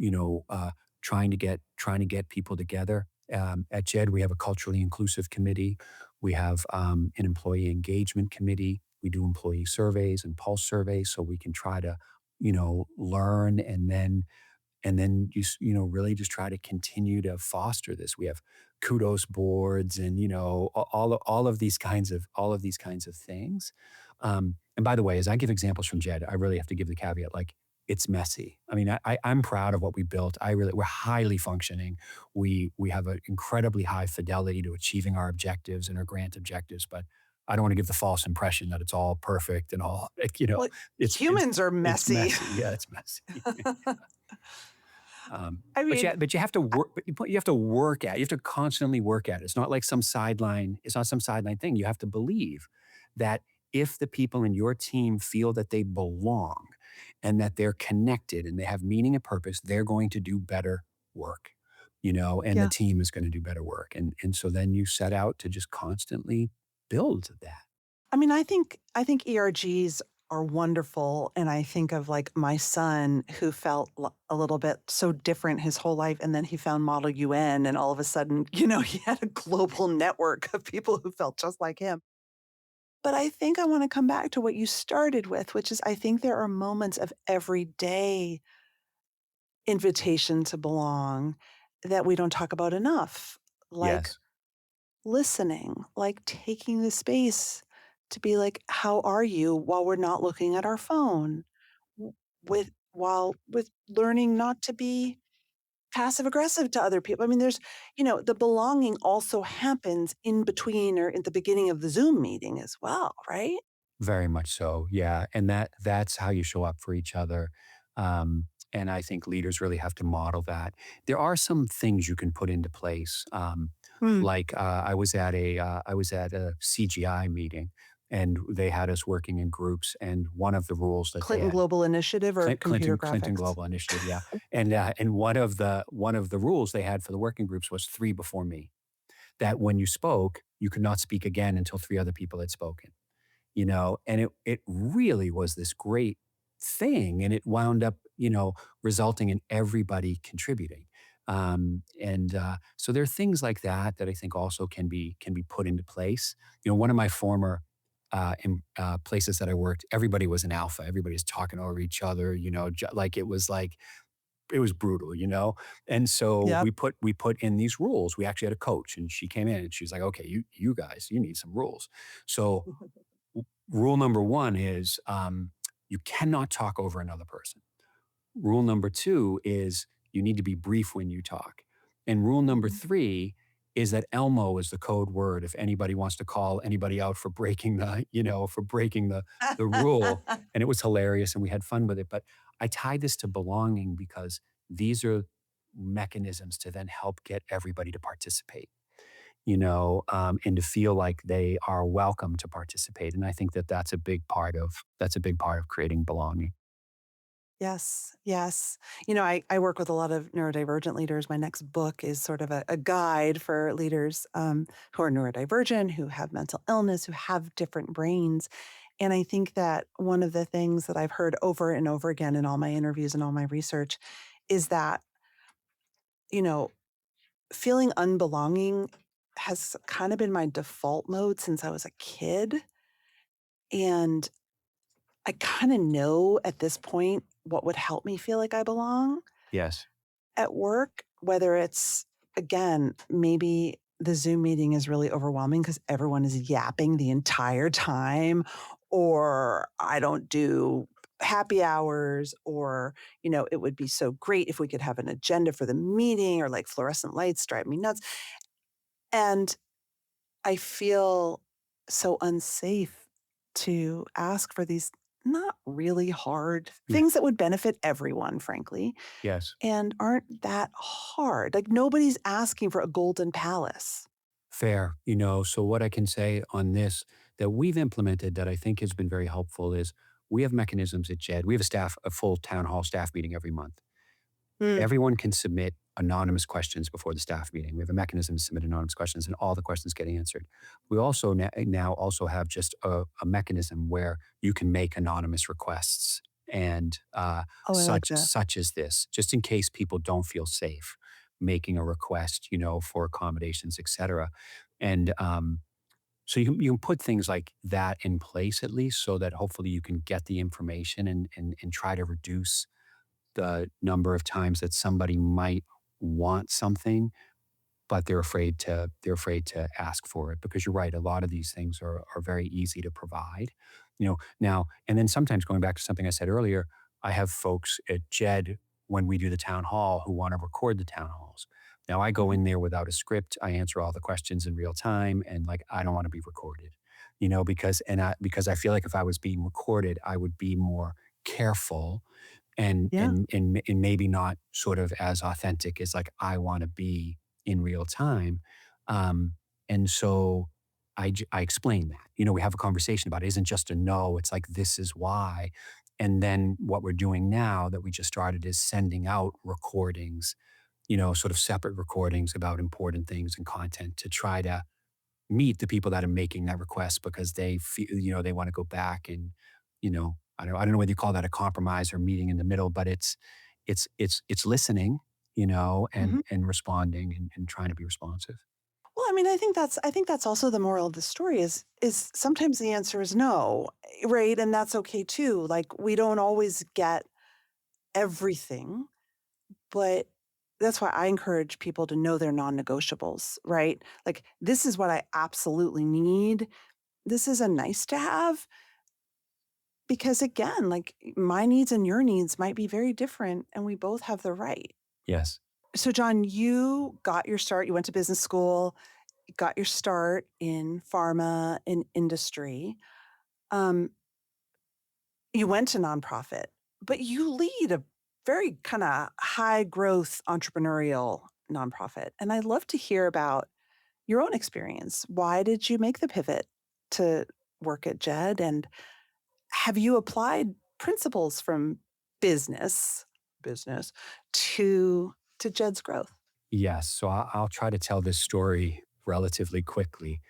trying to get people together. At Jed, we have a culturally inclusive committee. We have an employee engagement committee. We do employee surveys and pulse surveys so we can try to, learn and then really just try to continue to foster this. We have kudos boards and all of these kinds of things. And by the way, as I give examples from Jed, I really have to give the caveat, like, it's messy. I mean, I'm proud of what we built. We're highly functioning. We have an incredibly high fidelity to achieving our objectives and our grant objectives, but I don't want to give the false impression that it's all perfect and all. Well, It's it's humans are it's messy. messy. Yeah, it's messy. I mean, But you have to work. But you have to work at. You have to constantly work at it. It's not like some sideline. It's not some sideline thing. You have to believe that if the people in your team feel that they belong, and that they're connected and they have meaning and purpose, they're going to do better work, and the Yeah. team is going to do better work. And so then you set out to just constantly build that. I mean, I think ERGs are wonderful, and I think of, like, my son who felt a little bit so different his whole life, and then he found Model UN, and all of a sudden, he had a global network of people who felt just like him. But I think I wanna come back to what you started with, which is I think there are moments of everyday invitation to belong that we don't talk about enough, like Yes, listening, like taking the space to be like, "How are you?" while we're not looking at our phone, w with learning not to be passive aggressive to other people. I mean, the belonging also happens in between or at the beginning of the Zoom meeting as well, right? very much so. Yeah, and that's how you show up for each other. And I think leaders really have to model that. There are some things you can put into place. Hmm. Like I was at a CGI meeting, and they had us working in groups. And one of the rules that they Clinton had, Global Initiative or computer Clinton graphics? Global Initiative, yeah. And one of the rules they had for the working groups was three before me. That when you spoke, you could not speak again until three other people had spoken. And it really was this great thing, and it wound up resulting in everybody contributing. And so there are things like that that I think also can be put into place. One of my former places that I worked, everybody was an alpha. Everybody was talking over each other. Like it was brutal. And so Yep. we put in these rules. We actually had a coach, and she came in and she was like, "Okay, you guys, you need some rules." So rule number one is you cannot talk over another person. Rule number two is you need to be brief when you talk. And rule number Mhm. three is that Elmo is the code word if anybody wants to call anybody out for breaking the rule. And it was hilarious and we had fun with it. But I tie this to belonging because these are mechanisms to then help get everybody to participate, and to feel like they are welcome to participate. And I think that that's a big part of creating belonging. Yes, yes. I work with a lot of neurodivergent leaders. My next book is sort of a guide for leaders who are neurodivergent, who have mental illness, who have different brains. And I think that one of the things that I've heard over and over again in all my interviews and all my research is that, you know, feeling unbelonging has kind of been my default mode since I was a kid. And I kind of know at this point what would help me feel like I belong Yes. at work, whether it's, again, maybe the Zoom meeting is really overwhelming because everyone is yapping the entire time, or I don't do happy hours, or, it would be so great if we could have an agenda for the meeting, or like fluorescent lights drive me nuts. And I feel so unsafe to ask for these not really hard Yeah. things that would benefit everyone, frankly, Yes. and aren't that hard. Like, nobody's asking for a golden palace. Fair. So what I can say on this that we've implemented that I think has been very helpful is we have mechanisms at JED. We have a full town hall staff meeting every month. Mm. Everyone can submit anonymous questions before the staff meeting. We have a mechanism to submit anonymous questions, and all the questions get answered. We also now also have just a mechanism where you can make anonymous requests, and Oh, I like that. such as this, just in case people don't feel safe making a request, for accommodations, etc. And so you can put things like that in place at least, so that hopefully you can get the information and try to reduce the number of times that somebody might want something, but they're afraid to ask for it, because you're right. A lot of these things are very easy to provide. Now, and then sometimes going back to something I said earlier, I have folks at JED when we do the town hall who want to record the town halls. Now I go Mhm. in there without a script. I answer all the questions in real time, and like I don't want to be recorded, because I feel like if I was being recorded, I would be more careful and Yeah. and and and maybe not sort of as authentic as like I want to be in real time. And so I explain that. We have a conversation about it. It isn't just a no. It's like this is why. And then what we're doing now that we just started is sending out recordings, sort of separate recordings about important things and content to try to meet the people that are making that request because they feel, they want to go back and, I don't know whether you call that a compromise or meeting in the middle, but it's listening, Mhm. and responding and trying to be responsive. Well, I mean, I think that's also the moral of the story is sometimes the answer is no, right? And that's okay too. Like we don't always get everything, but that's why I encourage people to know their non-negotiables, right? Like this is what I absolutely need. This is a nice to have because again, like my needs and your needs might be very different and we both have the right. Yes. So John, you got your start, you went to business school, got your start in pharma in industry. Um, you went to nonprofit, but you lead a very kind of high growth entrepreneurial nonprofit. And I'd love to hear about your own experience. Why did you make the pivot to work at Jed? And have you applied principles from business, business to Jed's growth? Yes. So I'll try to tell this story relatively quickly.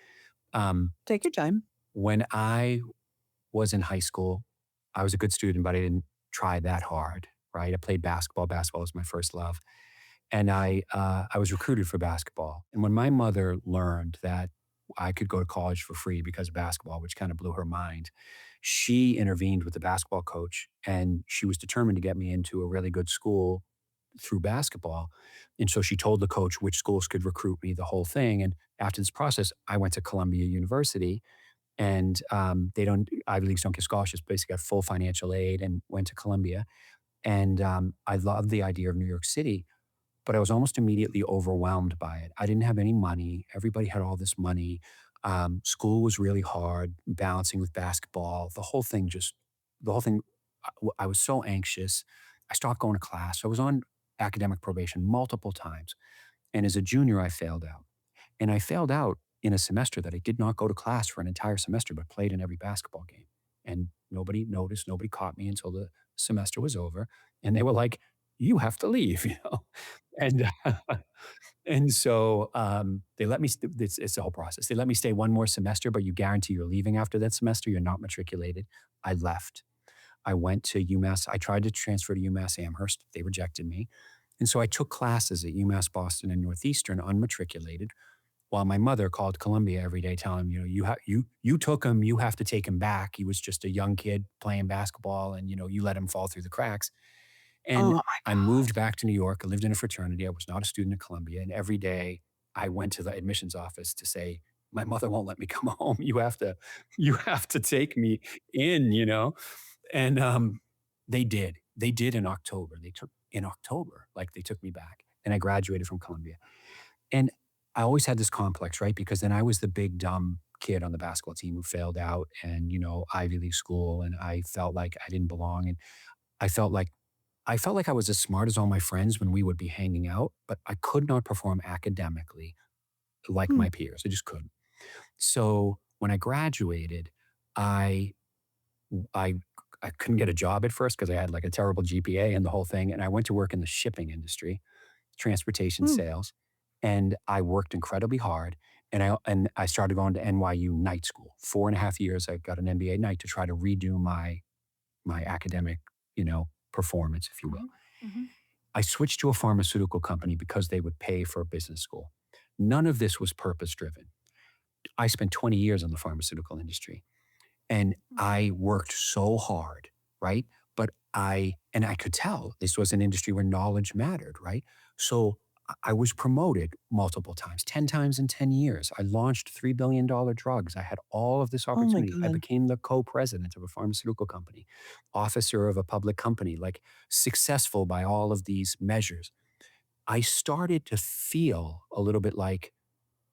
Um, Take your time. when I was in high school, I was a good student, but I didn't try that hard, right? I played basketball. Basketball was my first love. And I was recruited for basketball. And when my mother learned that I could go to college for free because of basketball, which kind of blew her mind, she intervened with the basketball coach and she was determined to get me into a really good school through basketball. And so she told the coach which schools could recruit me, the whole thing. And after this process, I went to Columbia University and they don't, Ivy Leagues don't give scholarships, basically got full financial aid and went to Columbia. And I loved the idea of New York City, but I was almost immediately overwhelmed by it. I didn't have any money. Everybody had all this money. School was really hard, balancing with basketball. The whole thing, I was so anxious. I stopped going to class. I was on academic probation multiple times. And as a junior, I failed out. And I failed out in a semester that I did not go to class for an entire semester, but played in every basketball game. And nobody noticed, nobody caught me until the semester was over. And they were like, you have to leave, And and so they let me. It's the whole process. They let me stay one more semester, but you guarantee you're leaving after that semester. You're not matriculated. I left. I went to UMass. I tried to transfer to UMass Amherst. They rejected me, and so I took classes at UMass Boston and Northeastern unmatriculated. While my mother called Columbia every day, telling him, you took him, you have to take him back. He was just a young kid playing basketball, and you let him fall through the cracks. Oh And my I moved back to New York. I lived in a fraternity. I was not a student at Columbia. And every day I went to the admissions office to say, my mother won't let me come home. You have to take me in. And they did. They did in October. Like they took me back. And I graduated from Columbia. And I always had this complex, right? Because then I was the big dumb kid on the basketball team who failed out and, Ivy League school. And I felt like I didn't belong. And I felt like I felt like I was as smart as all my friends when we would be hanging out, but I could not perform academically like God. my peers. I just couldn't. So when I graduated, I I I couldn't get a job at first because I had like a terrible GPA and the whole thing. And I went to work in the shipping industry, transportation Hmm. sales, and I worked incredibly hard. And I started going to NYU night school. 4.5 years, I got an MBA night to try to redo my academic, performance, if you will. Mhm, mhm. I switched to a pharmaceutical company because they would pay for a business school. None of this was purpose driven. I spent 20 years in the pharmaceutical industry and I worked so hard, right? And I could tell this was an industry where knowledge mattered, right? So I was promoted multiple times, 10 times in 10 years. I launched $3 billion drugs. I had all of this Oh my opportunity. I God. became the co president of a pharmaceutical company, officer of a public company, like successful by all of these measures. I started to feel a little bit like,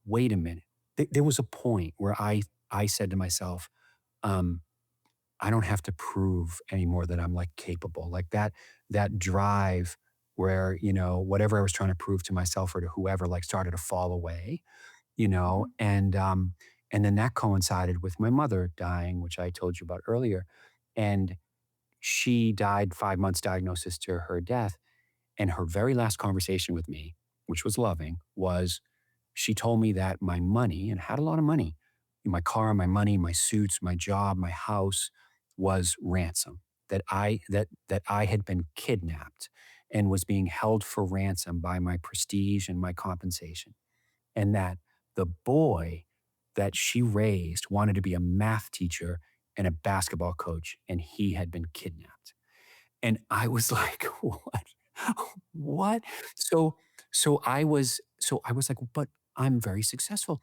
wait a minute. There was a point where I said to myself, um, I don't have to prove anymore that I'm like capable. Like that drive where, whatever I was trying to prove to myself or to whoever like started to fall away, Mhm. and then that coincided with my mother dying, which I told you about earlier. And she died 5 months diagnosis to her death. And her very last conversation with me, which was loving, was she told me that my money, and I had a lot of money, my car, my money, my suits, my job, my house, was ransom. That I had been kidnapped and was being held for ransom by my prestige and my compensation. And that the boy that she raised wanted to be a math teacher and a basketball coach, and he had been kidnapped. And I was like, "What? What?" So so I was like, "But I'm very successful.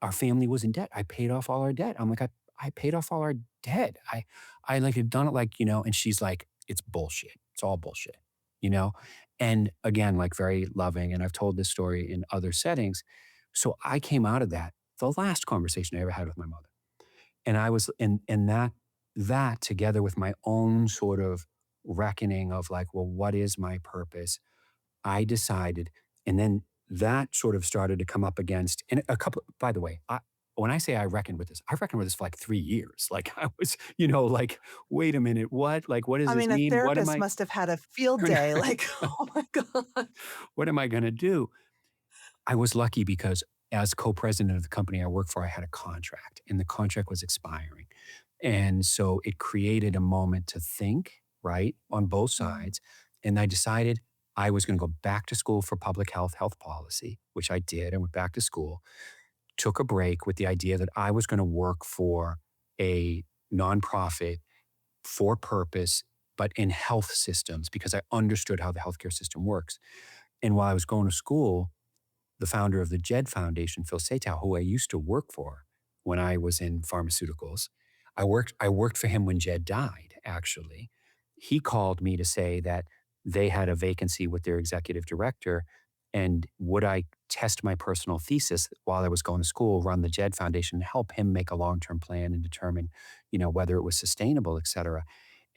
Our family was in debt. I paid off all our debt." I'm like, "I paid off all our debt. I like had done it like, you know." And she's like, "It's bullshit. It's all bullshit." You know? And again, like very loving, and I've told this story in other settings. So I came out of that, the last conversation I ever had with my mother. And I was and that together with my own sort of reckoning of like, well, what is my purpose? I decided, and then that sort of started to come up against, and a couple, by the way, when I say I reckoned with this, I reckoned with this for like 3 years. Like I was, like, wait a minute, what? Like, what does I this mean, a mean? What am therapist I, must have had a field day. Like, oh my God. what am I going to do? I was lucky because as co-president of the company I work for, I had a contract and the contract was expiring. And so it created a moment to think, right, on both Mm. sides. And I decided I was going to go back to school for public health, health policy, which I did. I went back to school, took a break with the idea that I was going to work for a nonprofit for purpose, but in health systems because I understood how the healthcare system works. And while I was going to school, the founder of the Jed Foundation, Phil Satow, who I used to work for when I was in pharmaceuticals. I worked for him when Jed died, actually. He called me to say that they had a vacancy with their executive director, and would I test my personal thesis while I was going to school, run the Jed Foundation, help him make a long-term plan and determine, whether it was sustainable, et cetera.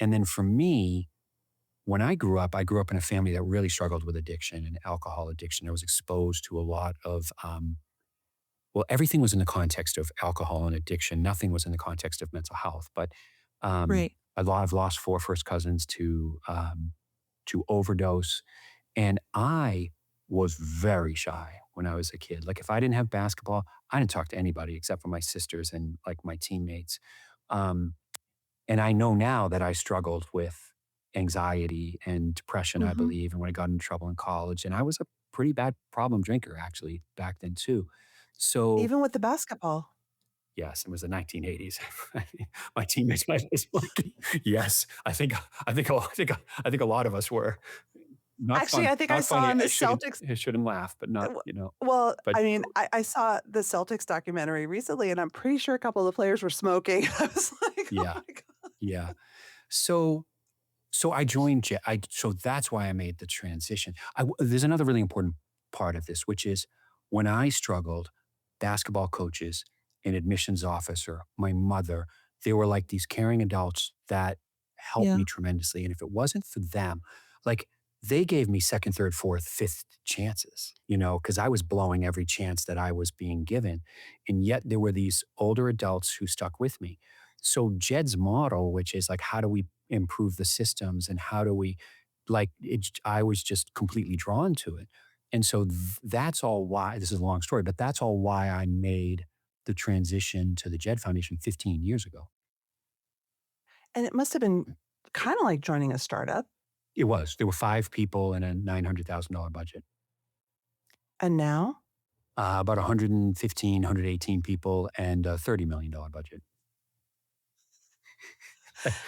And then for me, when I grew up in a family that really struggled with addiction and alcohol addiction. I was exposed to a lot of, well, everything was in the context of alcohol and addiction. Nothing was in the context of mental health. But Right. I've lost four first cousins to overdose, and I was very shy when I was a kid. Like if I didn't have basketball, I didn't talk to anybody except for my sisters and like my teammates. Um, and I know now that I struggled with anxiety and depression, I Hmm. believe, and when I got into trouble in college, and I was a pretty bad problem drinker actually back then too. So, Even with the basketball. yes, it was the 1980s. My teammates might was like, yes, I think a lot of us were not Actually, fun, I think I not saw funny. on the I shouldn't laugh, but not, w you know, well, but I mean, I saw the Celtics documentary recently, and I'm pretty sure a couple of the players were smoking. I was like, "Oh yeah, my God." yeah. So So I joined Jet. So that's why I made the transition. There's another really important part of this, which is when I struggled, basketball coaches, an admissions officer, my mother, they were like these caring adults that helped Yeah. me tremendously. And if it wasn't for them, like they gave me second, third, fourth, fifth chances, because I was blowing every chance that I was being given. And yet there were these older adults who stuck with me. So Jed's model, which is like, how do we improve the systems and how do we I was just completely drawn to it. And so that's all why this is a long story, but that's all why I made the transition to the Jed Foundation 15 years ago. And it must have been kinda like joining a startup. It was. There were 5 people and a $900,000 budget. And now? About 115, 118 people and a $30 million budget.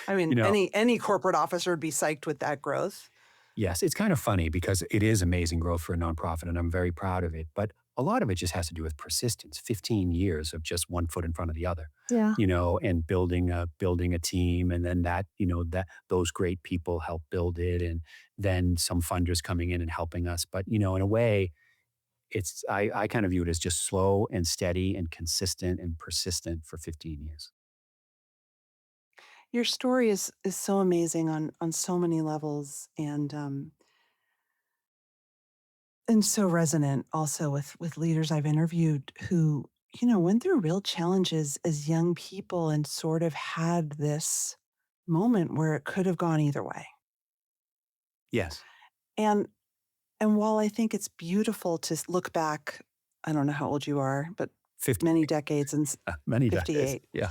I mean, you know, any corporate officer would be psyched with that growth. Yes, it's kind of funny because it is amazing growth for a nonprofit, and I'm very proud of it. But a lot of it just has to do with persistence. 15 years of just one foot in front of the other, Yeah. and building a team, and then that those great people help build it, and then some funders coming in and helping us. But in a way, I kind of view it as just slow and steady and consistent and persistent for 15 years. Your story is so amazing on so many levels and so resonant also with leaders I've interviewed who, went through real challenges as young people and sort of had this moment where it could have gone either way. Yes. And and while I think it's beautiful to look back, I don't know how old you are, but 50, many decades and many decades. 58 Yeah.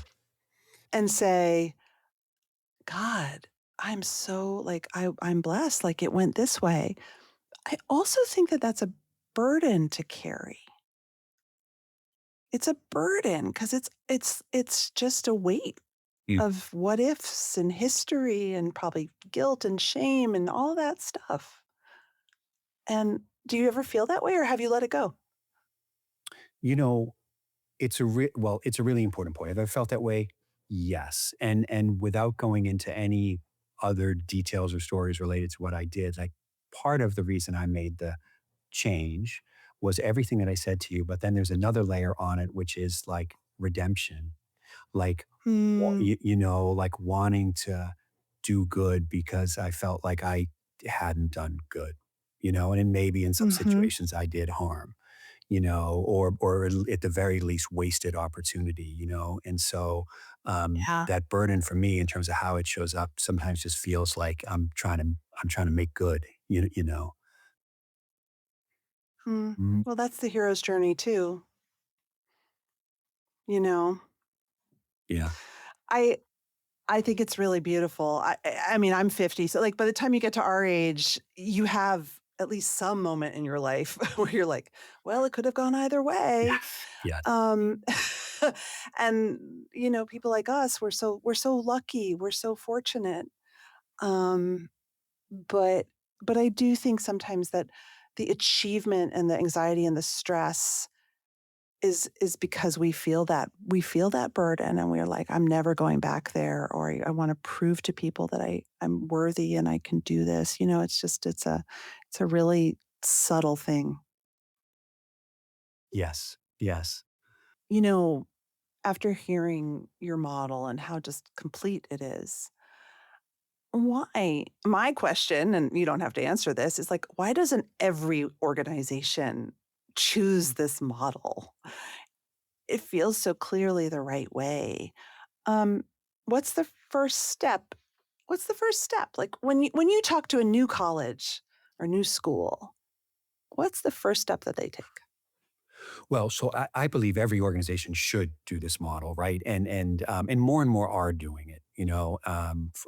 and say, God, I'm so like I'm blessed like it went this way. I also think that that's a burden to carry. It's a burden because it's just a weight You, of what ifs and history and probably guilt and shame and all that stuff. And do you ever feel that way or have you let it go? you know, it's a really important point. Have I felt that way? Yes. And without going into any other details or stories related to what I did, like part of the reason I made the change was everything that I said to you, but then there's another layer on it, which is like redemption, like, Hmm. like wanting to do good because I felt like I hadn't done good, and then maybe in some Mhm. situations I did harm, or at the very least wasted opportunity, and so Yeah. that burden for me in terms of how it shows up sometimes just feels like I'm trying to make good, you know. Hmm. Mm, Well, that's the hero's journey too, you know. yeah. I I think it's really beautiful. I mean, I'm 50, so like by the time you get to our age, you have at least some moment in your life where you're like, well, it could have gone either way. Yes. Yes. Um and people like us, we're so lucky, we're so fortunate. Um but but I do think sometimes that the achievement and the anxiety and the stress is because we feel that burden and we're like, I'm never going back there, or I want to prove to people that I'm worthy and I can do this. It's a really subtle thing. Yes. Yes. You know, after hearing your model and how just complete it is, why my question, and you don't have to answer this, is like, why doesn't every organization choose this model? It feels so clearly the right way. Um, what's the first step? What's the first step? Like when you talk to a new college or new school, what's the first step that they take? Well, so I believe every organization should do this model, right? And more are doing it,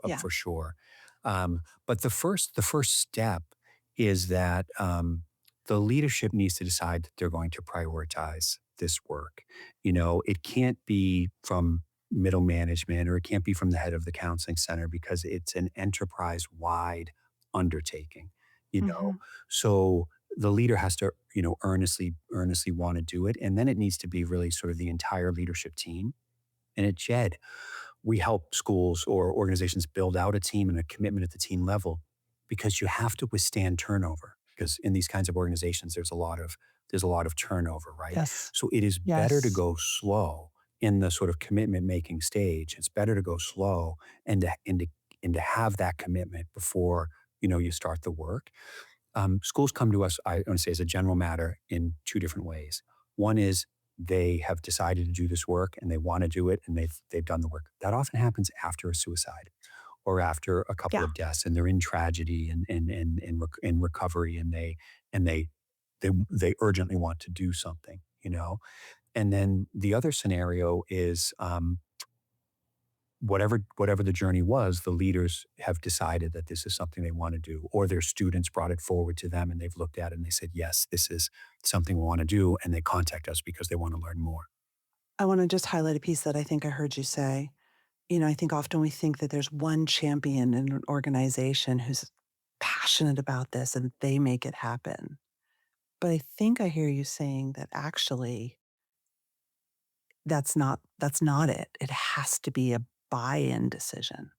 Yeah. for sure. But the first step is that the leadership needs to decide that they're going to prioritize this work. It can't be from middle management or it can't be from the head of the counseling center because it's an enterprise wide undertaking. You know, Mhm. so the leader has to earnestly want to do it, and then it needs to be really sort of the entire leadership team. And at Jed, we help schools or organizations build out a team and a commitment at the team level because you have to withstand turnover, because in these kinds of organizations there's a lot of turnover, right? Yes. So it is better to Yes. go slow in the sort of commitment making stage. It's better to go slow and to have that commitment before you start the work. Schools come to us, I want to say, as a general matter in two different ways. One is they have decided to do this work and they want to do it and they've done the work. That often happens after a suicide or after a couple Yeah. of deaths, and they're in tragedy and recovery, and they urgently want to do something. And then the other scenario is whatever the journey was, the leaders have decided that this is something they want to do, or their students brought it forward to them and they've looked at it and they said, yes, this is something we want to do. And they contact us because they want to learn more. I want to just highlight a piece that I think I heard you say. I think often we think that there's one champion in an organization who's passionate about this and they make it happen. But I think I hear you saying that actually that's not it. It has to be a buy-in decision.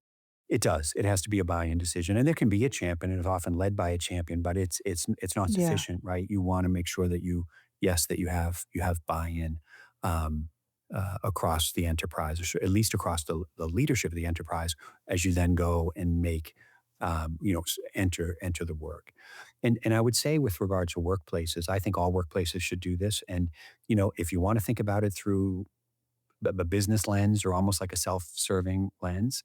It does. It has to be a buy-in decision, and there can be a champion, and it's often led by a champion, but it's not Yeah. sufficient, right? You want to make sure that you have buy-in across the enterprise, or at least across the leadership of the enterprise, as you then go and enter the work. And I would say with regard to workplaces, I think all workplaces should do this. And if you want to think about it through a business lens or almost like a self-serving lens,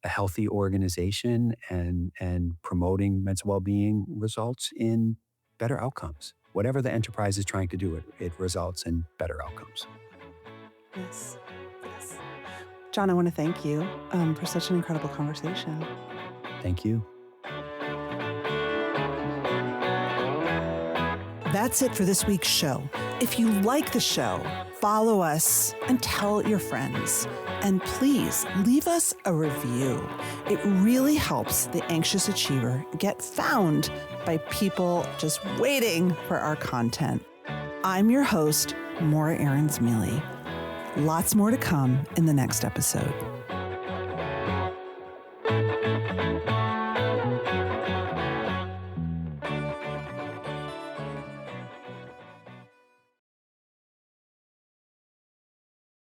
a healthy organization and promoting mental well-being results in better outcomes. Whatever the enterprise is trying to do, it results in better outcomes. Yes. Yes. John, I want to thank you for such an incredible conversation. Thank you. That's it for this week's show. If you like the show, follow us and tell your friends. And please leave us a review. It really helps the Anxious Achiever get found by people just waiting for our content. I'm your host, Maura Aarons-Mele. Lots more to come in the next episode.